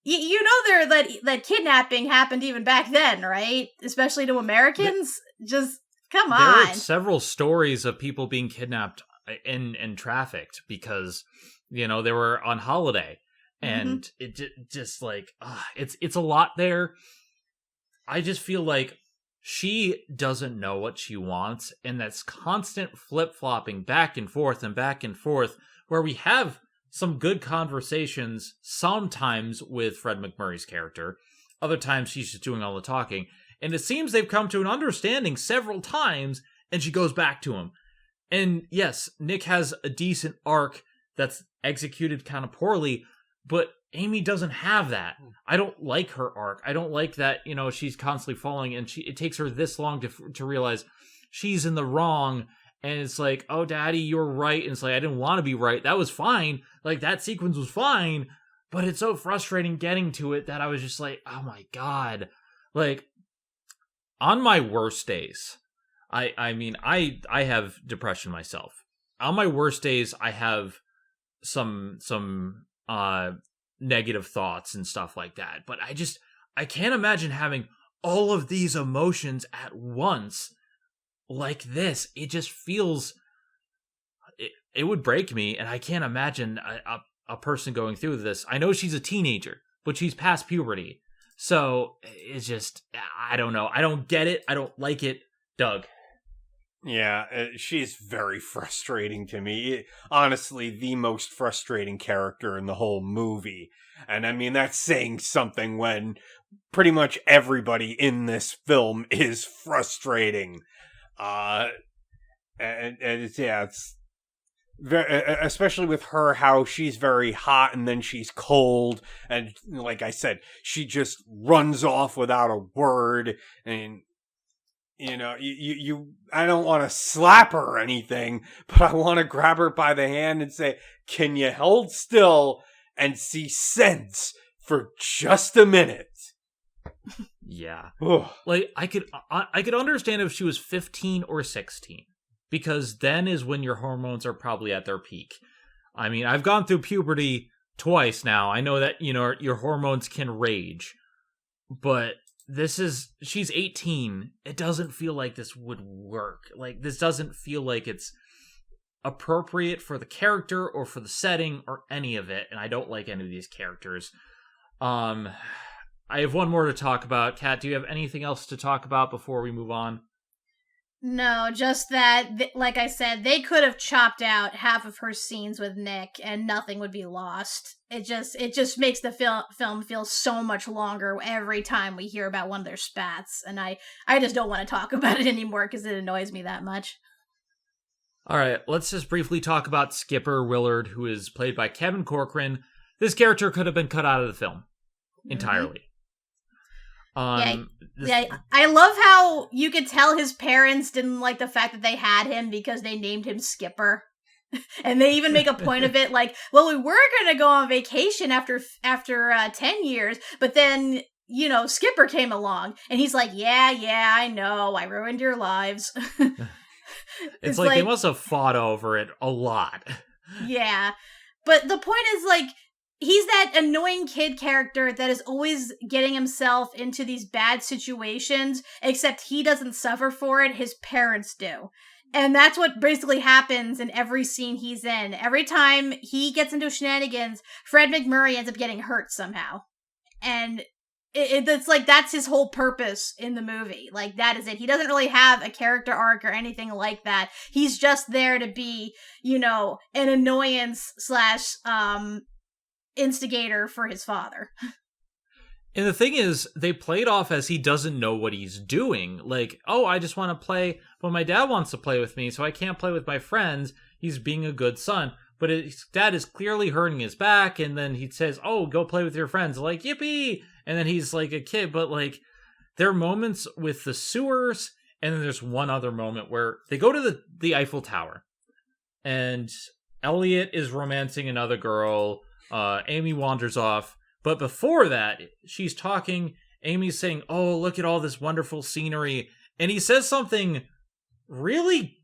you know, that kidnapping happened even back then, right? Especially to Americans. Just come on. There are several stories of people being kidnapped and trafficked because, you know, they were on holiday. And it just like, it's a lot there. I just feel like she doesn't know what she wants. And that's constant flip-flopping back and forth, where we have some good conversations sometimes with Fred McMurray's character. Other times she's just doing all the talking. And it seems they've come to an understanding several times, and she goes back to him. And yes, Nick has a decent arc that's executed kind of poorly, but Amy doesn't have that. I don't like her arc. I don't like that, you know, she's constantly falling, and it takes her this long to realize she's in the wrong. And it's like, oh, Daddy, you're right. And it's like, I didn't want to be right. That was fine. Like, that sequence was fine. But it's so frustrating getting to it that I was just like, oh my God. Like, on my worst days, I mean, I have depression myself. On my worst days, I have some negative thoughts and stuff like that. But I can't imagine having all of these emotions at once like this. It just feels, it would break me, and I can't imagine a person going through this. I know she's a teenager, but she's past puberty. So it's just, I don't know. I don't get it. I don't like it. Doug. Yeah, she's very frustrating to me. Honestly, the most frustrating character in the whole movie. And I mean, that's saying something when pretty much everybody in this film is frustrating. And it's very, especially with her, how she's very hot and then she's cold. And like I said, she just runs off without a word. And you know, I don't want to slap her or anything, but I want to grab her by the hand and say, can you hold still and see sense for just a minute? Yeah. Like, I could understand if she was 15 or 16, because then is when your hormones are probably at their peak. I mean, I've gone through puberty twice now. I know that, you know, your hormones can rage, but she's 18. It doesn't feel like this would work. Like, this doesn't feel like it's appropriate for the character or for the setting or any of it. And I don't like any of these characters. I have one more to talk about. Kat, do you have anything else to talk about before we move on? No, just that, like I said, they could have chopped out half of her scenes with Nick and nothing would be lost. It just makes the film feel so much longer every time we hear about one of their spats, and I just don't want to talk about it anymore because it annoys me that much. All right, let's just briefly talk about Skipper Willard, who is played by Kevin Corcoran. This character could have been cut out of the film entirely. Yeah, I love how you could tell his parents didn't like the fact that they had him because they named him Skipper. And they even make a point of it, like, well, we were going to go on vacation after 10 years, but then, you know, Skipper came along, and he's like, yeah, I know, I ruined your lives. It's like they must have fought over it a lot. Yeah, but the point is, like, he's that annoying kid character that is always getting himself into these bad situations, except he doesn't suffer for it, his parents do. And that's what basically happens in every scene he's in. Every time he gets into shenanigans, Fred McMurray ends up getting hurt somehow. And it's like, that's his whole purpose in the movie. Like, that is it. He doesn't really have a character arc or anything like that. He's just there to be, you know, an annoyance / instigator for his father. And the thing is, they played off as he doesn't know what he's doing. Like, oh, I just want to play, but my dad wants to play with me, so I can't play with my friends. He's being a good son. But his dad is clearly hurting his back, and then he says, oh, go play with your friends. Like, yippee! And then he's like a kid, but like, there are moments with the sewers And then there's one other moment where they go to the Eiffel Tower, and Elliot is romancing another girl. Amy wanders off. But before that, she's talking. Amy's saying, oh, look at all this wonderful scenery. And he says something really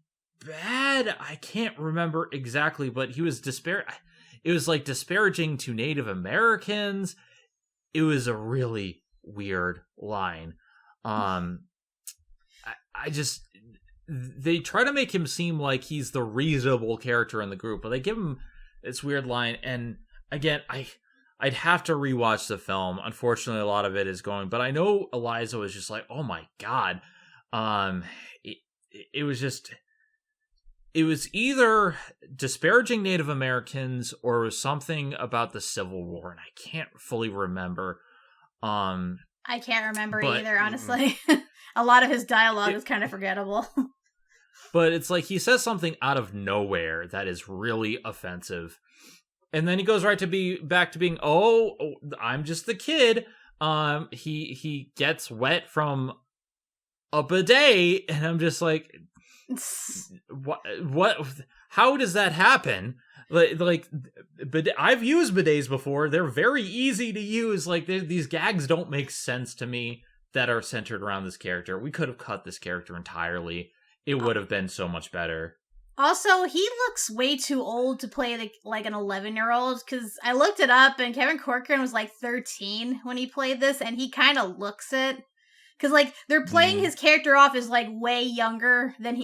bad. I can't remember exactly, but he was it was like disparaging to Native Americans. It was a really weird line. They try to make him seem like he's the reasonable character in the group, but they give him this weird line. And again, I'd have to rewatch the film. Unfortunately, a lot of it is going, but I know Eliza was just like, oh my God. It was either disparaging Native Americans or it was something about the Civil War, and I can't fully remember. I can't remember either, honestly. A lot of his dialogue is kind of forgettable. But it's like he says something out of nowhere that is really offensive. And then he goes right to back to being, oh, I'm just the kid. He gets wet from a bidet, and I'm just like, what? How does that happen? Like, I've used bidets before. They're very easy to use. Like, these gags don't make sense to me that are centered around this character. We could have cut this character entirely. It would have been so much better. Also, he looks way too old to play like an 11-year-old, because I looked it up, and Kevin Corcoran was like 13 when he played this, and he kind of looks it. Because, like, they're playing his character off as, like, way younger than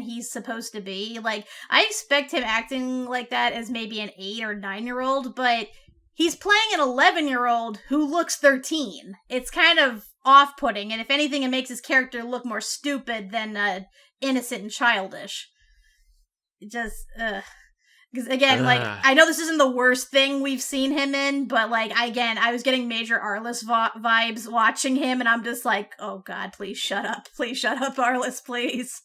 he's supposed to be. Like, I expect him acting like that as maybe an 8 or 9-year-old, but he's playing an 11-year-old who looks 13. It's kind of off-putting, and if anything, it makes his character look more stupid than innocent and childish. It just, because again, like, I know this isn't the worst thing we've seen him in, but like, again, I was getting major Arliss vibes watching him, and I'm just like, oh God, please shut up, Arliss, please.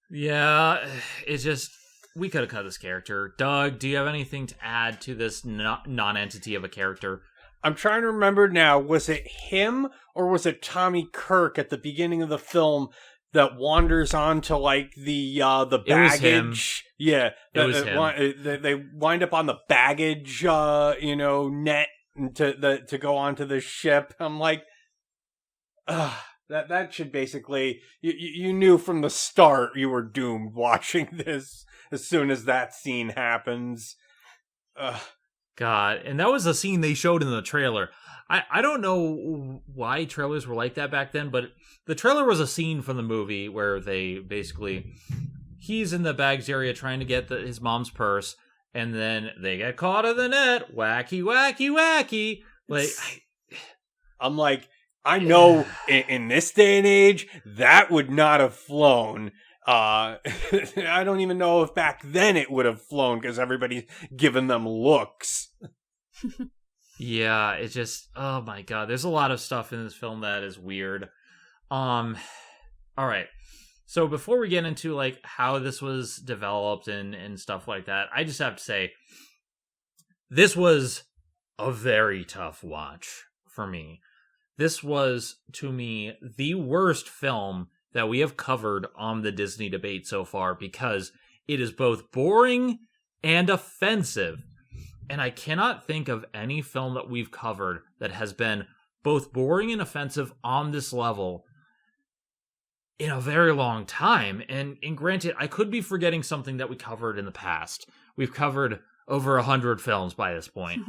Yeah, it's just, we could have cut this character. Doug, do you have anything to add to this non-entity of a character? I'm trying to remember now, was it him or was it Tommy Kirk at the beginning of the film that wanders onto like the baggage? It was him. Yeah, it was him. They wind up on the baggage, net to go onto the ship. I'm like, that should basically you knew from the start you were doomed watching this as soon as that scene happens. God, and that was a scene they showed in the trailer. I don't know why trailers were like that back then, but the trailer was a scene from the movie where they basically, he's in the bags area trying to get his mom's purse, and then they get caught in the net. Wacky, wacky, wacky. Like, I'm like, I know in this day and age, that would not have flown. I don't even know if back then it would have flown because everybody's giving them looks. Yeah, it's just, oh my God, there's a lot of stuff in this film that is weird. All right. So before we get into like how this was developed and stuff like that, I just have to say this was a very tough watch for me. This was, to me, the worst film that we have covered on the Disney debate so far because it is both boring and offensive. And I cannot think of any film that we've covered that has been both boring and offensive on this level in a very long time. And granted, I could be forgetting something that we covered in the past. We've covered over 100 films by this point.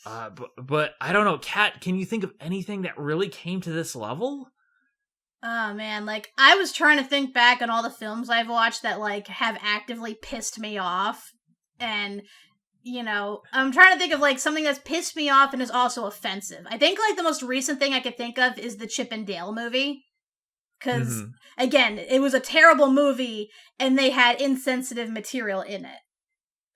But I don't know, Kat, can you think of anything that really came to this level? Oh man, like, I was trying to think back on all the films I've watched that, like, have actively pissed me off. And, I'm trying to think of, like, something that's pissed me off and is also offensive. I think, like, the most recent thing I could think of is the Chip and Dale movie. Because, again, it was a terrible movie, and they had insensitive material in it.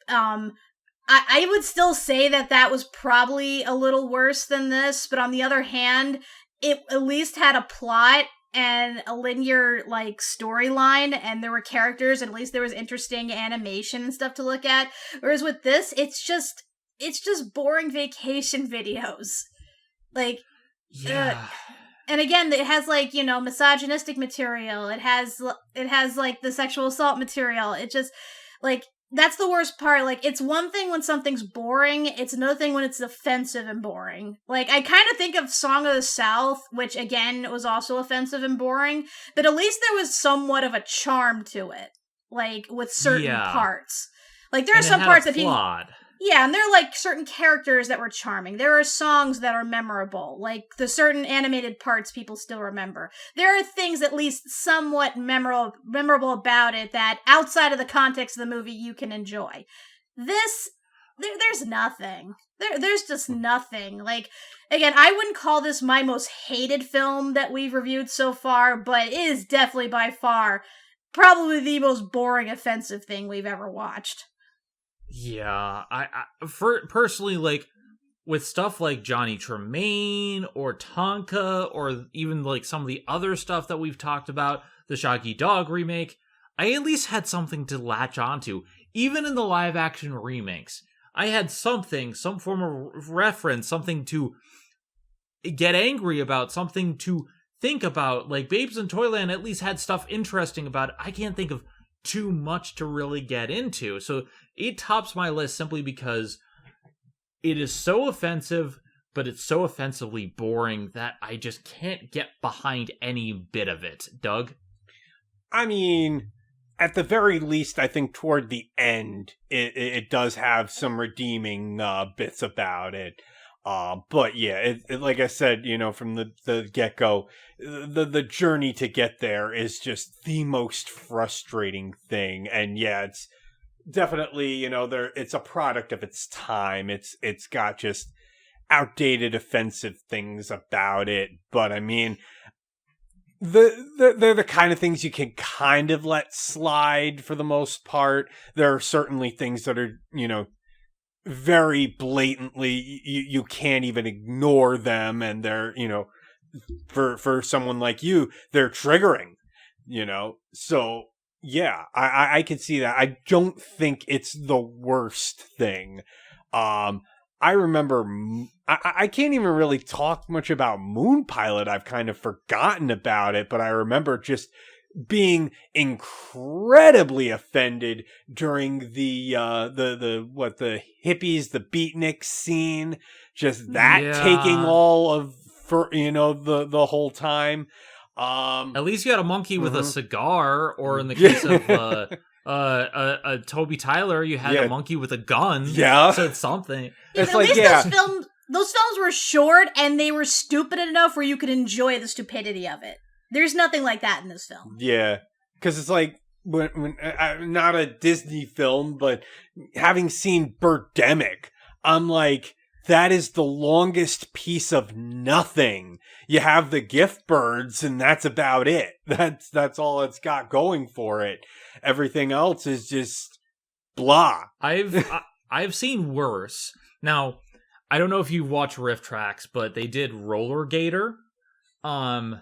I would still say that was probably a little worse than this, but on the other hand, it at least had a plot and a linear, like, storyline, and there were characters, and at least there was interesting animation and stuff to look at. Whereas with this, it's just boring vacation videos. Like, yeah. And again, it has like, misogynistic material. It has like the sexual assault material. It just like, that's the worst part. Like, it's one thing when something's boring. It's another thing when it's offensive and boring. Like, I kind of think of Song of the South, which again was also offensive and boring, but at least there was somewhat of a charm to it. Like, with certain parts. Like, there are some parts that people... Yeah, and there are, like, certain characters that were charming. There are songs that are memorable. Like, the certain animated parts people still remember. There are things at least somewhat memorable about it that, outside of the context of the movie, you can enjoy. This, there's nothing. There's just nothing. Like, again, I wouldn't call this my most hated film that we've reviewed so far, but it is definitely by far probably the most boring, offensive thing we've ever watched. Yeah, I personally, like, with stuff like Johnny Tremaine or Tonka or even like some of the other stuff that we've talked about, the Shaggy Dog remake, I at least had something to latch onto. Even in the live action remakes, I had some form of reference, something to get angry about, something to think about. Like Babes in Toyland at least had stuff interesting about it. I can't think of too much to really get into. So it tops my list simply because it is so offensive, but it's so offensively boring that I just can't get behind any bit of it. Doug? I mean, at the very least, I think toward the end, it does have some redeeming bits about it. But yeah, it like I said, from the get-go, the journey to get there is just the most frustrating thing. And yeah, it's definitely, it's a product of its time. It's got just outdated, offensive things about it. But I mean, they're the kind of things you can kind of let slide for the most part. There are certainly things that are, very blatantly, you can't even ignore them, and they're, for someone like you, they're triggering, so yeah, I can see that. I don't think it's the worst thing. I remember, I can't even really talk much about Moon Pilot. I've kind of forgotten about it, but I remember just being incredibly offended during the hippies, the beatniks scene, just that taking all of, the whole time. At least you had a monkey with a cigar, or in the case of Toby Tyler, you had a monkey with a gun. Yeah. Said something. It's at least those films were short and they were stupid enough where you could enjoy the stupidity of it. There's nothing like that in this film. Yeah, because it's like, when not a Disney film, but having seen Birdemic, I'm like, that is the longest piece of nothing. You have the gift birds, and that's about it. That's all it's got going for it. Everything else is just blah. I've seen worse. Now, I don't know if you've watched Riff Tracks, but they did Roller Gator. Roller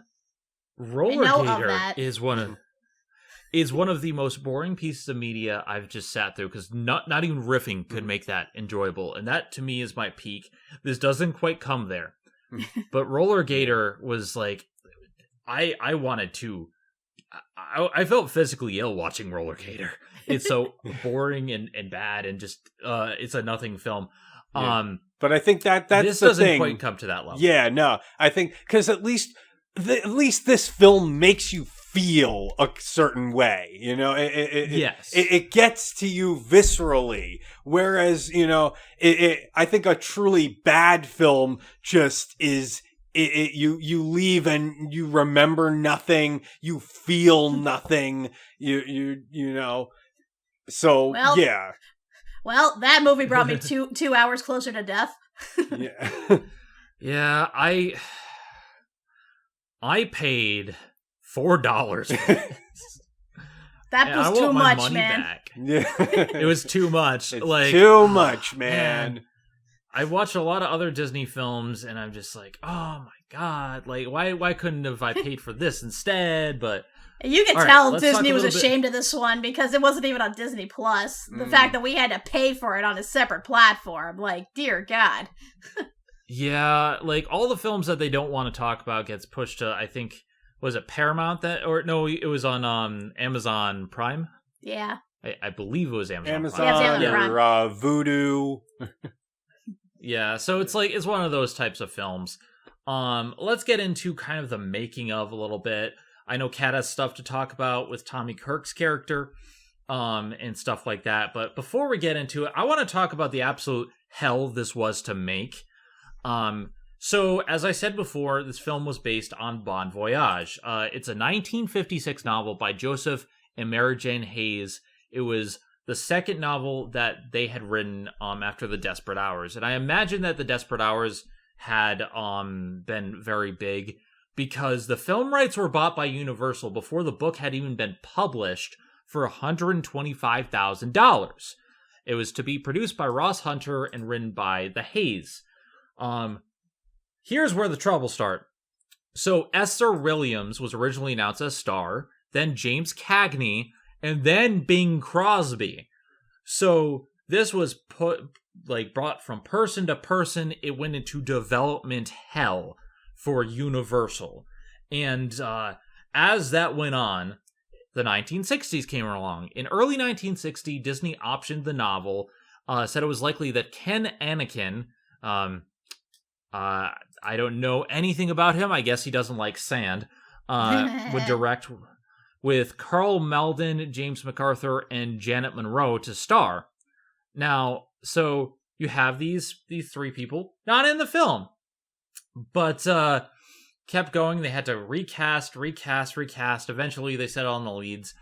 Gator is one of the most boring pieces of media I've just sat through, because not even riffing could make that enjoyable, and that to me is my peak. This doesn't quite come there, but Roller Gator was like, I wanted to. I felt physically ill watching Roller Gator. It's so boring and bad, and just it's a nothing film. Yeah. But I think that's this the doesn't thing. Quite come to that level. Yeah, no, I think because at least this film makes you feel a certain way, yes, it gets to you viscerally, whereas I think a truly bad film just is you leave and you remember nothing, you feel nothing, so yeah. Well, that movie brought me 2 hours closer to death. Yeah. Yeah, I paid $4. That was too much, man. Back. Yeah. It was too much. It's too much, man. I watched a lot of other Disney films, and I'm just like, oh my god, like why couldn't have I paid for this instead? But you can tell Disney was ashamed of this one because it wasn't even on Disney Plus. The fact that we had to pay for it on a separate platform, like, dear God. Yeah, like all the films that they don't want to talk about gets pushed to, I think, was it Paramount that, or no, it was on Amazon Prime. Yeah. I believe it was Amazon Amazon Prime. Yeah, Amazon or Voodoo. Yeah, so it's like it's one of those types of films. Let's get into kind of the making of a little bit. I know Kat has stuff to talk about with Tommy Kirk's character, and stuff like that. But before we get into it, I want to talk about the absolute hell this was to make. So as I said before, this film was based on Bon Voyage. It's a 1956 novel by Joseph and Mary Jane Hayes. It was the second novel that they had written after The Desperate Hours. And I imagine that The Desperate Hours had been very big because the film rights were bought by Universal before the book had even been published for $125,000. It was to be produced by Ross Hunter and written by the Hayes. Here's where the trouble starts. So Esther Williams was originally announced as star, then James Cagney, and then Bing Crosby. So this was brought from person to person. It went into development hell for Universal. And as that went on, the 1960s came along. In early 1960, Disney optioned the novel, said it was likely that Ken Anakin, I don't know anything about him. I guess he doesn't like sand. Would direct with Carl Malden, James MacArthur, and Janet Monroe to star. Now, so you have these three people not in the film, but kept going. They had to recast. Eventually, they settled on the leads.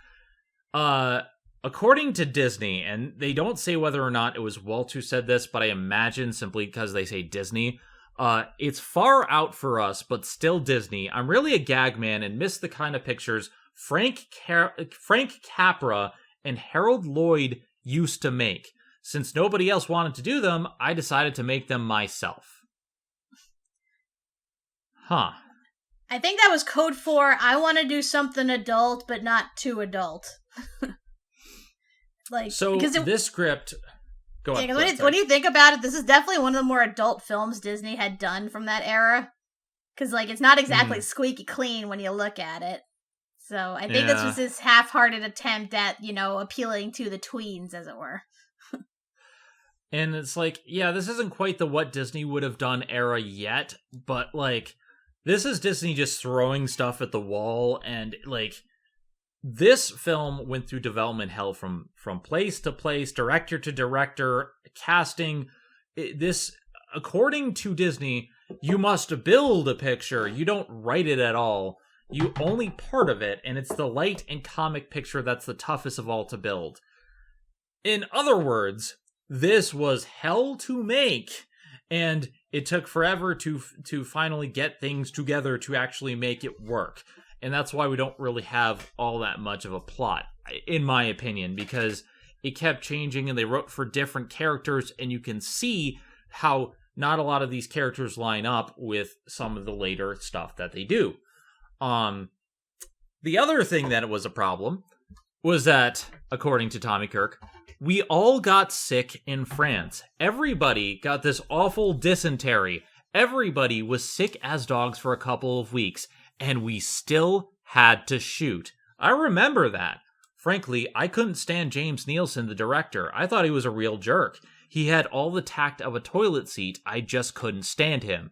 According to Disney, and they don't say whether or not it was Walt who said this, but I imagine simply because they say Disney. It's far out for us, but still Disney. I'm really a gag man and miss the kind of pictures Frank Capra and Harold Lloyd used to make. Since nobody else wanted to do them, I decided to make them myself. Huh. I think that was code for I want to do something adult, but not too adult. This script... Go on. When you think about it, this is definitely one of the more adult films Disney had done from that era. Because, it's not exactly squeaky clean when you look at it. So I think this was his half-hearted attempt at, appealing to the tweens, as it were. And it's this isn't quite the what Disney would have done era yet, but, this is Disney just throwing stuff at the wall, and, this film went through development hell from place to place, director to director, casting. This, according to Disney, you must build a picture. You don't write it at all. You only part of it, and it's the light and comic picture that's the toughest of all to build. In other words, this was hell to make, and it took forever to finally get things together to actually make it work. And that's why we don't really have all that much of a plot, in my opinion, because it kept changing and they wrote for different characters, and you can see how not a lot of these characters line up with some of the later stuff that they do. The other thing that was a problem was that, according to Tommy Kirk, we all got sick in France. Everybody got this awful dysentery. Everybody was sick as dogs for a couple of weeks. And we still had to shoot. I remember that. Frankly, I couldn't stand James Nielsen, the director. I thought he was a real jerk. He had all the tact of a toilet seat. I just couldn't stand him.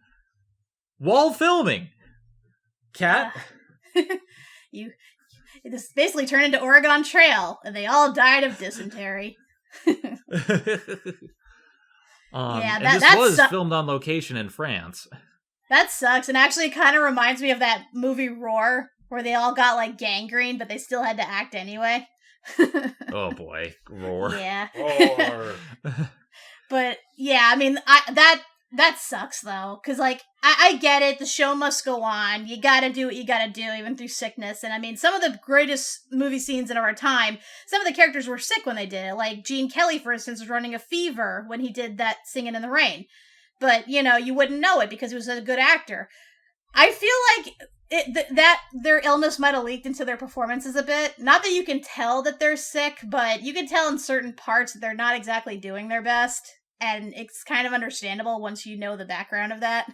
While filming. Kat? This basically turned into Oregon Trail, and they all died of dysentery. This was filmed on location in France. That sucks, and actually kind of reminds me of that movie Roar, where they all got, gangrene, but they still had to act anyway. Oh boy, Roar. Yeah. Roar. But, yeah, I mean, that sucks, though, because, I get it, the show must go on, you gotta do what you gotta do, even through sickness, and I mean, some of the greatest movie scenes in our time, some of the characters were sick when they did it, like Gene Kelly, for instance, was running a fever when he did that Singing in the Rain. But, you wouldn't know it because he was a good actor. I feel like that their illness might have leaked into their performances a bit. Not that you can tell that they're sick, but you can tell in certain parts that they're not exactly doing their best. and it's kind of understandable once you know the background of that.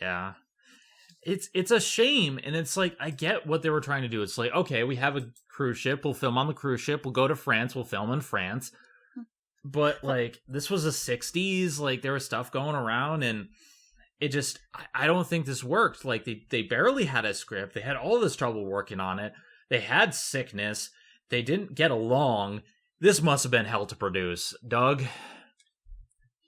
Yeah. It's a shame, and it's like, I get what they were trying to do. It's like, okay, we have a cruise ship, we'll film on the cruise ship, we'll go to France, we'll film in France. But, like, this was the 60s, like, there was stuff going around, and it just, I don't think this worked. Like, they barely had a script, they had all this trouble working on it, they had sickness, they didn't get along. This must have been hell to produce. Doug?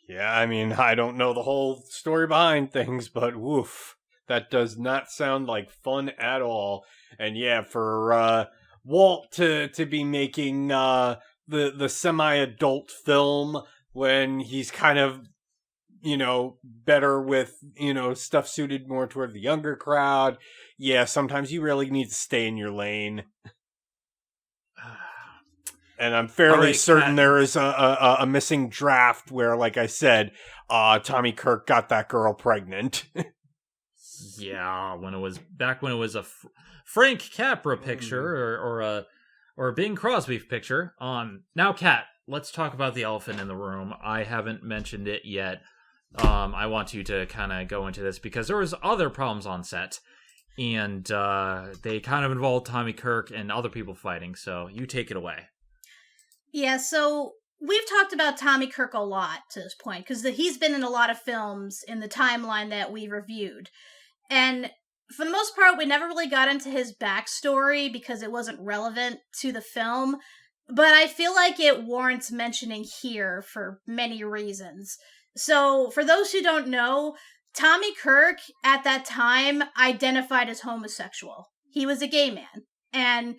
Yeah, I mean, I don't know the whole story behind things, but woof. That does not sound like fun at all. And yeah, for Walt to be making the semi-adult film when he's kind of, better with, stuff suited more toward the younger crowd. Yeah, sometimes you really need to stay in your lane. And I'm fairly certain there is a missing draft where, like I said, Tommy Kirk got that girl pregnant. Yeah, when it was a Frank Capra picture or a Bing Crosby picture. Now, Kat, let's talk about the elephant in the room. I haven't mentioned it yet. I want you to kind of go into this because there was other problems on set, and they kind of involved Tommy Kirk and other people fighting. So you take it away. Yeah, so we've talked about Tommy Kirk a lot to this point because he's been in a lot of films in the timeline that we reviewed. And for the most part, we never really got into his backstory because it wasn't relevant to the film. But I feel like it warrants mentioning here for many reasons. So, for those who don't know, Tommy Kirk, at that time, identified as homosexual. He was a gay man. And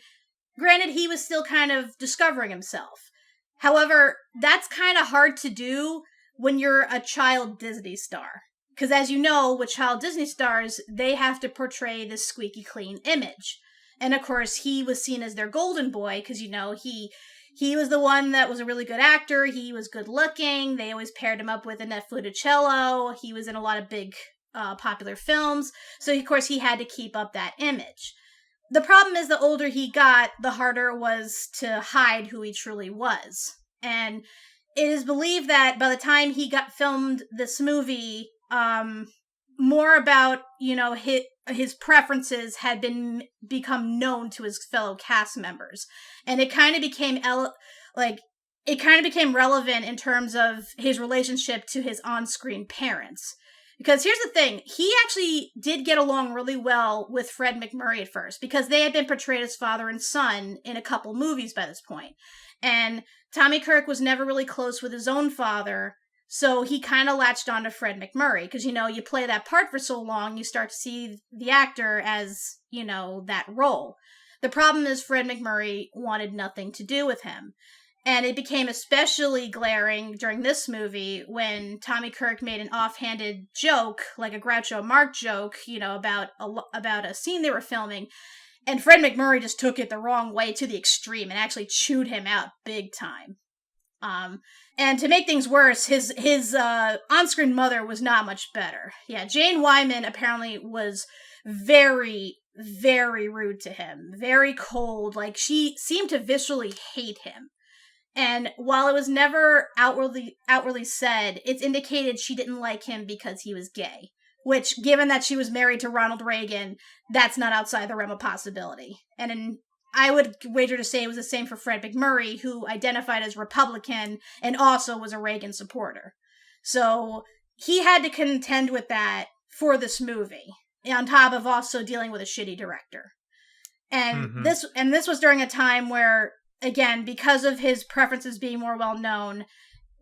granted, he was still kind of discovering himself. However, that's kind of hard to do when you're a child Disney star. Because as you know, with child Disney stars, they have to portray this squeaky clean image. And of course, he was seen as their golden boy because, he was the one that was a really good actor. He was good looking. They always paired him up with Annette Funicello. He was in a lot of big popular films. So, of course, he had to keep up that image. The problem is the older he got, the harder it was to hide who he truly was. And it is believed that by the time he got filmed this movie, more about, his preferences had become known to his fellow cast members. And it kind of became relevant in terms of his relationship to his on-screen parents. Because here's the thing, he actually did get along really well with Fred MacMurray at first, because they had been portrayed as father and son in a couple movies by this point. And Tommy Kirk was never really close with his own father, so he kind of latched on to Fred MacMurray, because, you play that part for so long, you start to see the actor as, that role. The problem is Fred MacMurray wanted nothing to do with him. And it became especially glaring during this movie when Tommy Kirk made an offhanded joke, like a Groucho Marx joke, about a scene they were filming. And Fred MacMurray just took it the wrong way to the extreme and actually chewed him out big time. And to make things worse, his on-screen mother was not much better. Yeah, Jane Wyman apparently was very, very rude to him. Very cold. Like, she seemed to viscerally hate him. And while it was never outwardly said, it's indicated she didn't like him because he was gay. Which, given that she was married to Ronald Reagan, that's not outside the realm of possibility. And I would wager to say it was the same for Fred MacMurray, who identified as Republican and also was a Reagan supporter. So he had to contend with that for this movie, on top of also dealing with a shitty director. And this was during a time where, again, because of his preferences being more well known,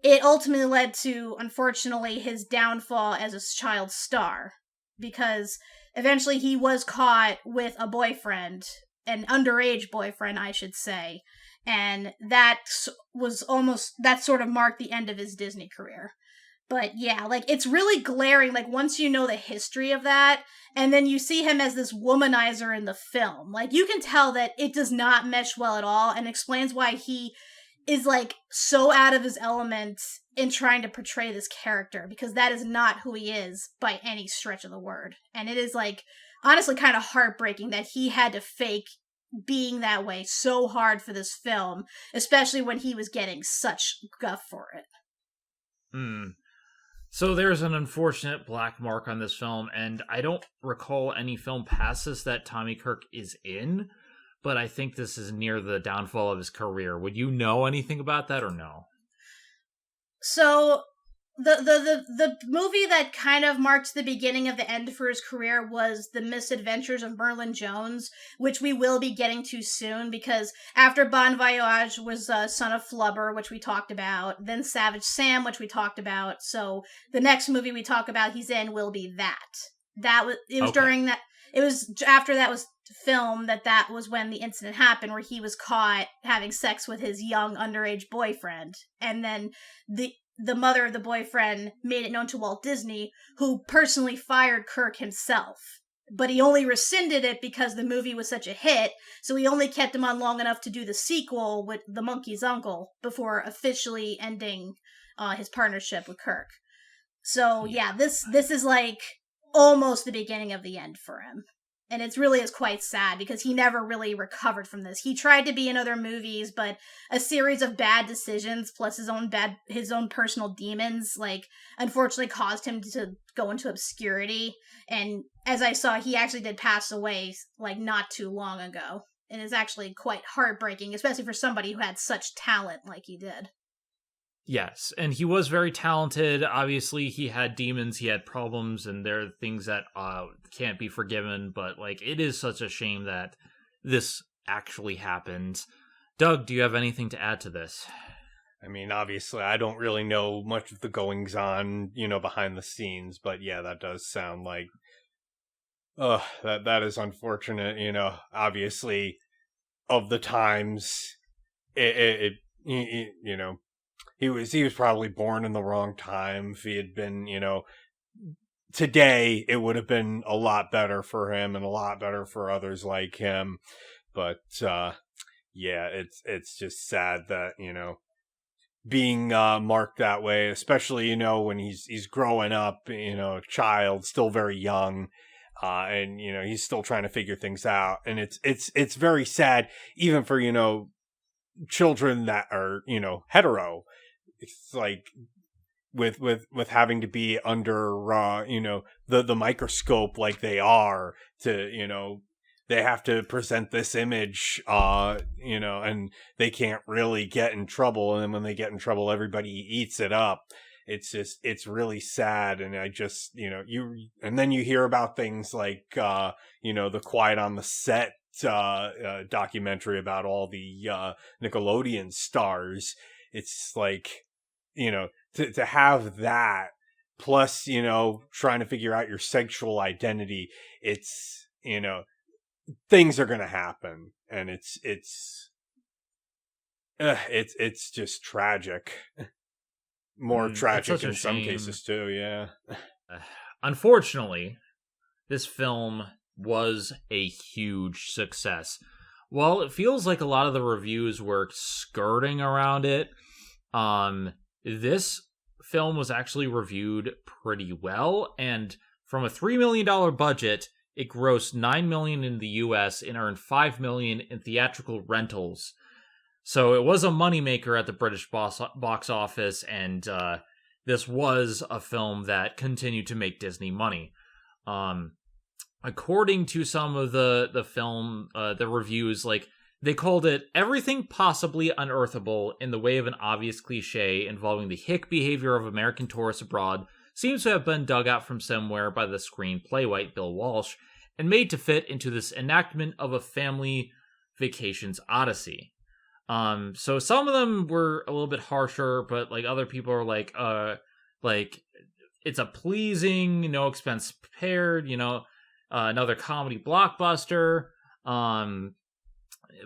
it ultimately led to, unfortunately, his downfall as a child star. Because eventually he was caught with a boyfriend, an underage boyfriend, I should say. And that sort of marked the end of his Disney career. But yeah, it's really glaring, once you know the history of that, and then you see him as this womanizer in the film. You can tell that it does not mesh well at all, and explains why he is, so out of his element in trying to portray this character, because that is not who he is by any stretch of the word. And it is, honestly kind of heartbreaking that he had to fake being that way so hard for this film, especially when he was getting such guff for it. Hmm. So there's an unfortunate black mark on this film, and I don't recall any film past this that Tommy Kirk is in, but I think this is near the downfall of his career. Would you know anything about that or no? So the movie that kind of marked the beginning of the end for his career was The Misadventures of Merlin Jones, which we will be getting to soon, because after Bon Voyage was Son of Flubber, which we talked about, then Savage Sam, which we talked about. So the next movie we talk about he's in will be that. It was Okay. during that. It was after that was filmed that was when the incident happened, where he was caught having sex with his young underage boyfriend, and then the mother of the boyfriend made it known to Walt Disney, who personally fired Kirk himself. But he only rescinded it because the movie was such a hit, so he only kept him on long enough to do the sequel with The Monkey's Uncle before officially ending his partnership with Kirk. So yeah, this is like almost the beginning of the end for him. And it really is quite sad because he never really recovered from this. He tried to be in other movies, but a series of bad decisions plus his own personal demons, like, unfortunately caused him to go into obscurity. And as I saw, he actually did pass away, like, not too long ago. And it's actually quite heartbreaking, especially for somebody who had such talent like he did. Yes, and he was very talented. Obviously, he had demons, he had problems, and there are things that can't be forgiven, but like it is such a shame that this actually happened. Doug, do you have anything to add to this? I mean, obviously, I don't really know much of the goings on, behind the scenes, but yeah, that does sound like, that is unfortunate. Obviously, of the times, he was probably born in the wrong time. If he had been, today, it would have been a lot better for him and a lot better for others like him. But yeah, it's just sad that being marked that way, especially when he's growing up, child, still very young, and he's still trying to figure things out, and it's very sad even for children that are hetero. It's like with having to be under the microscope like they are to they have to present this image and they can't really get in trouble, and then when they get in trouble everybody eats it up. It's really sad. And I just and then you hear about things like the Quiet on the Set documentary about all the Nickelodeon stars. It's like to have that plus trying to figure out your sexual identity. It's things are gonna happen, and it's just tragic. More tragic in some cases too. Yeah. Unfortunately, this film was a huge success. While it feels like a lot of the reviews were skirting around it, this film was actually reviewed pretty well, and from a $3 million budget, it grossed $9 million in the US and earned $5 million in theatrical rentals. So it was a moneymaker at the British box office, and this was a film that continued to make Disney money. According to some of the film, the reviews, like, they called it everything possibly unearthable in the way of an obvious cliche involving the hick behavior of American tourists abroad seems to have been dug out from somewhere by the screen playwright Bill Walsh and made to fit into this enactment of a family vacations odyssey. So some of them were a little bit harsher, but like other people are like it's a pleasing, no expense spared, another comedy blockbuster.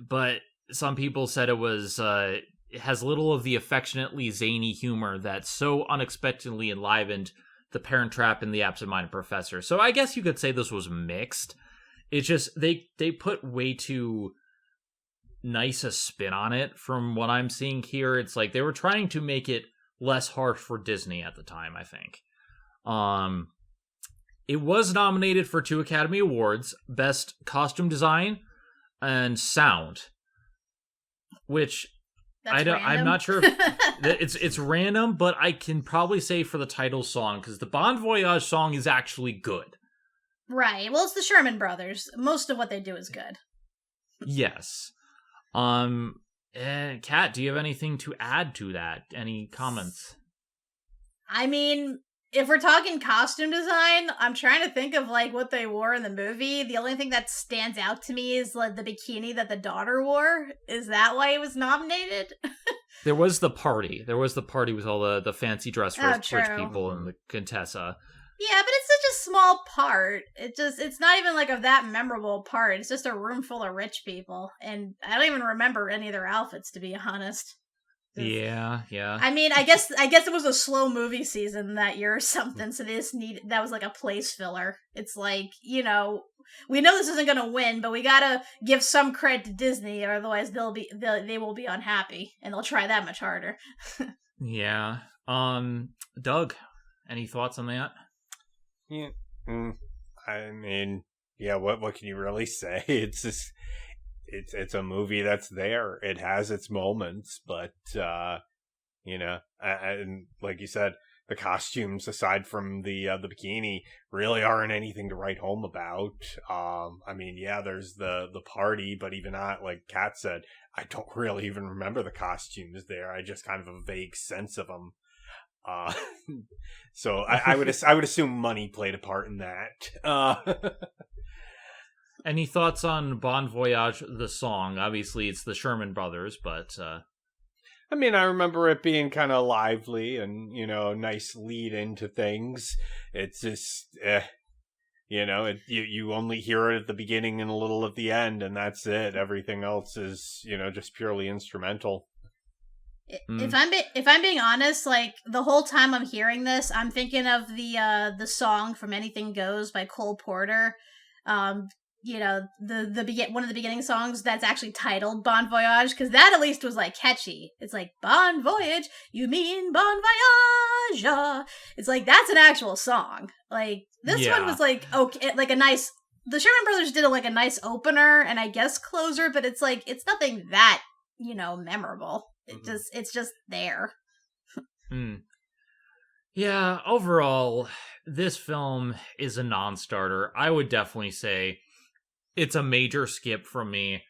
But some people said it has little of the affectionately zany humor that so unexpectedly enlivened The Parent Trap and The Absent-Minded Professor. So I guess you could say this was mixed. It's just they put way too nice a spin on it from what I'm seeing here. It's like they were trying to make it less harsh for Disney at the time, I think. It was nominated for 2 Academy Awards, Best Costume Design and Sound, which That's random. I'm not sure if it's random, but I can probably say for the title song, because the Bon Voyage song is actually good. Right. Well, it's the Sherman Brothers. Most of what they do is good. Yes. Kat, do you have anything to add to that? Any comments? I mean, if we're talking costume design, I'm trying to think of like what they wore in the movie. The only thing that stands out to me is like the bikini that the daughter wore. Is that why it was nominated? There was the party. There was the party with all the fancy dress rich people and the Contessa. Yeah, but it's such a small part. It's not even like that memorable part. It's just a room full of rich people. And I don't even remember any of their outfits, to be honest. Yeah. I mean, I guess it was a slow movie season that year or something, so that was like a place filler. It's like, we know this isn't gonna win, but we gotta give some credit to Disney, or otherwise they will be unhappy, and they'll try that much harder. Yeah. Doug, any thoughts on that? Yeah. I mean, yeah, what can you really say? It's just, it's a movie that's there. It has its moments, but, and like you said, the costumes, aside from the bikini, really aren't anything to write home about. I mean, yeah, there's the party, but even that, like Kat said, I don't really even remember the costumes there. I just kind of have a vague sense of them. So I would assume money played a part in that. Any thoughts on Bon Voyage, the song? Obviously, it's the Sherman Brothers, but... I mean, I remember it being kind of lively and, a nice lead into things. It's just, you only hear it at the beginning and a little at the end, and that's it. Everything else is, just purely instrumental. If I'm being honest, like the whole time I'm hearing this, I'm thinking of the song from Anything Goes by Cole Porter. One of the beginning songs that's actually titled Bon Voyage, because that at least was like catchy. It's like, Bon Voyage, you mean Bon Voyage. It's like, that's an actual song. Like this one was like, okay, like a nice, the Sherman Brothers did a nice opener and I guess closer, but it's like, it's nothing that, memorable. It's just there. Yeah, overall, this film is a non-starter. I would definitely say it's a major skip from me.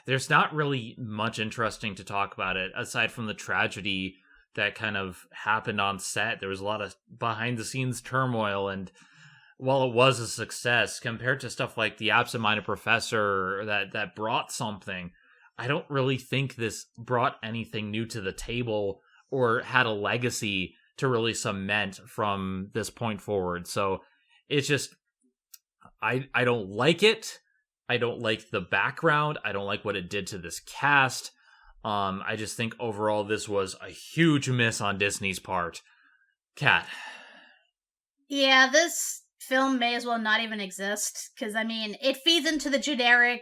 There's not really much interesting to talk about it, aside from the tragedy that kind of happened on set. There was a lot of behind-the-scenes turmoil, and while it was a success, compared to stuff like The Absent-Minded Professor that brought something, I don't really think this brought anything new to the table or had a legacy to really cement from this point forward. So it's just, I don't like it. I don't like the background. I don't like what it did to this cast. I just think overall this was a huge miss on Disney's part. Kat. Yeah, this film may as well not even exist, because I mean it feeds into the generic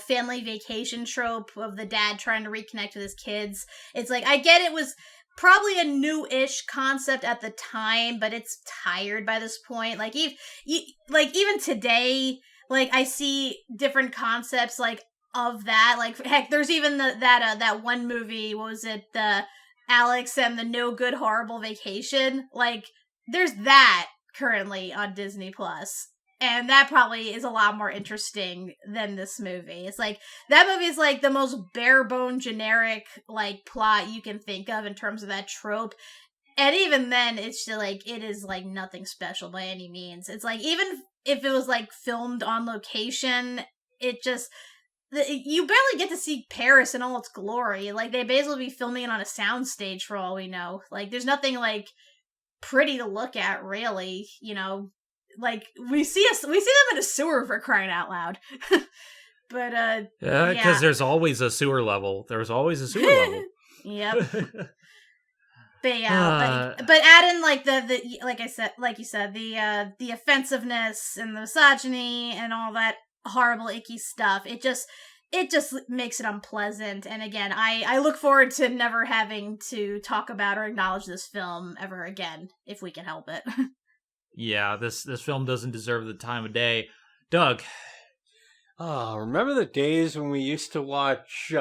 family vacation trope of the dad trying to reconnect with his kids. It's like, I get it was probably a new-ish concept at the time, but it's tired by this point. Like even today, like I see different concepts like of that. Like heck, there's even that one movie, what was it, the Alex and the No Good Horrible Vacation. Like there's that currently on Disney Plus, and that probably is a lot more interesting than this movie. It's like, that movie is like the most bare bone generic like plot you can think of in terms of that trope, and even then it's just like, it is like nothing special by any means. It's like, even if it was like filmed on location, it just, you barely get to see Paris in all its glory. Like they basically be filming it on a soundstage for all we know. Like there's nothing like pretty to look at, really. Like we see them in a sewer, for crying out loud. But because there's always a sewer level. There's always a sewer level. Yep. But yeah, but add in like the like you said, the offensiveness and the misogyny and all that horrible icky stuff. It just makes it unpleasant. And again, I look forward to never having to talk about or acknowledge this film ever again, if we can help it. Yeah, this film doesn't deserve the time of day. Doug. Oh, remember the days when we used to watch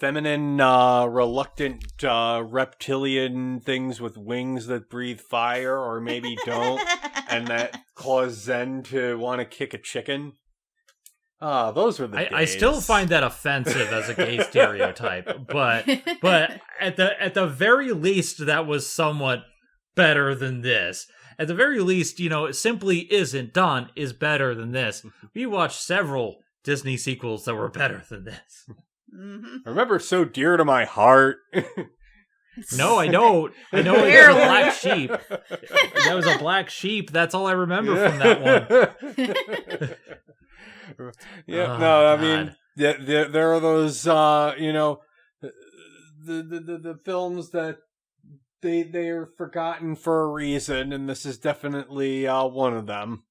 feminine, reluctant, reptilian things with wings that breathe fire, or maybe don't, and that cause Zen to want to kick a chicken. Those were the days. I still find that offensive as a gay stereotype, but at the very least, that was somewhat better than this. At the very least, it simply isn't done is better than this. We watched several Disney sequels that were better than this. Mm-hmm. I remember So Dear to My Heart. No, I don't. I know it was a black sheep. That was a black sheep. That's all I remember from that one. Yeah, Oh, no, I God. mean, there are those, the films that they are forgotten for a reason, and this is definitely one of them.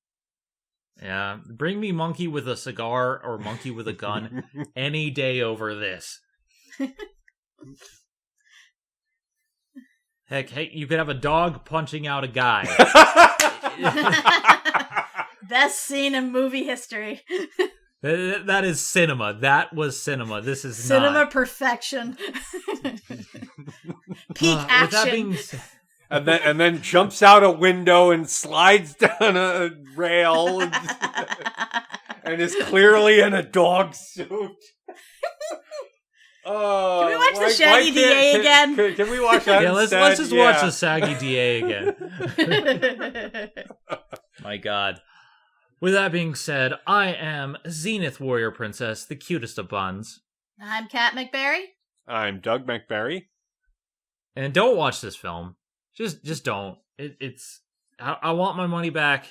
Yeah, bring me Monkey with a Cigar or Monkey with a Gun any day over this. Heck, hey, you could have a dog punching out a guy. Best scene in movie history. That is cinema. That was cinema. This is Cinema not. perfection. Peak action. And then jumps out a window and slides down a rail and is clearly in a dog suit. Can we watch the Shaggy DA again? Can we watch that? Yeah, let's just instead? watch the Saggy DA again. My God. With that being said, I am Zenith Warrior Princess, the cutest of buns. I'm Kat McBerry. I'm Doug McBerry. And don't watch this film. Just don't. I want my money back.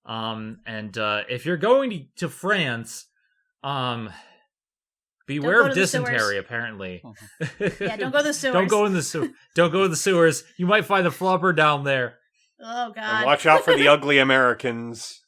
And if you're going to France, beware of dysentery. Apparently, yeah, don't go to the sewers. Don't go in the sewers. You might find a flubber down there. Oh God! And watch out for the ugly Americans.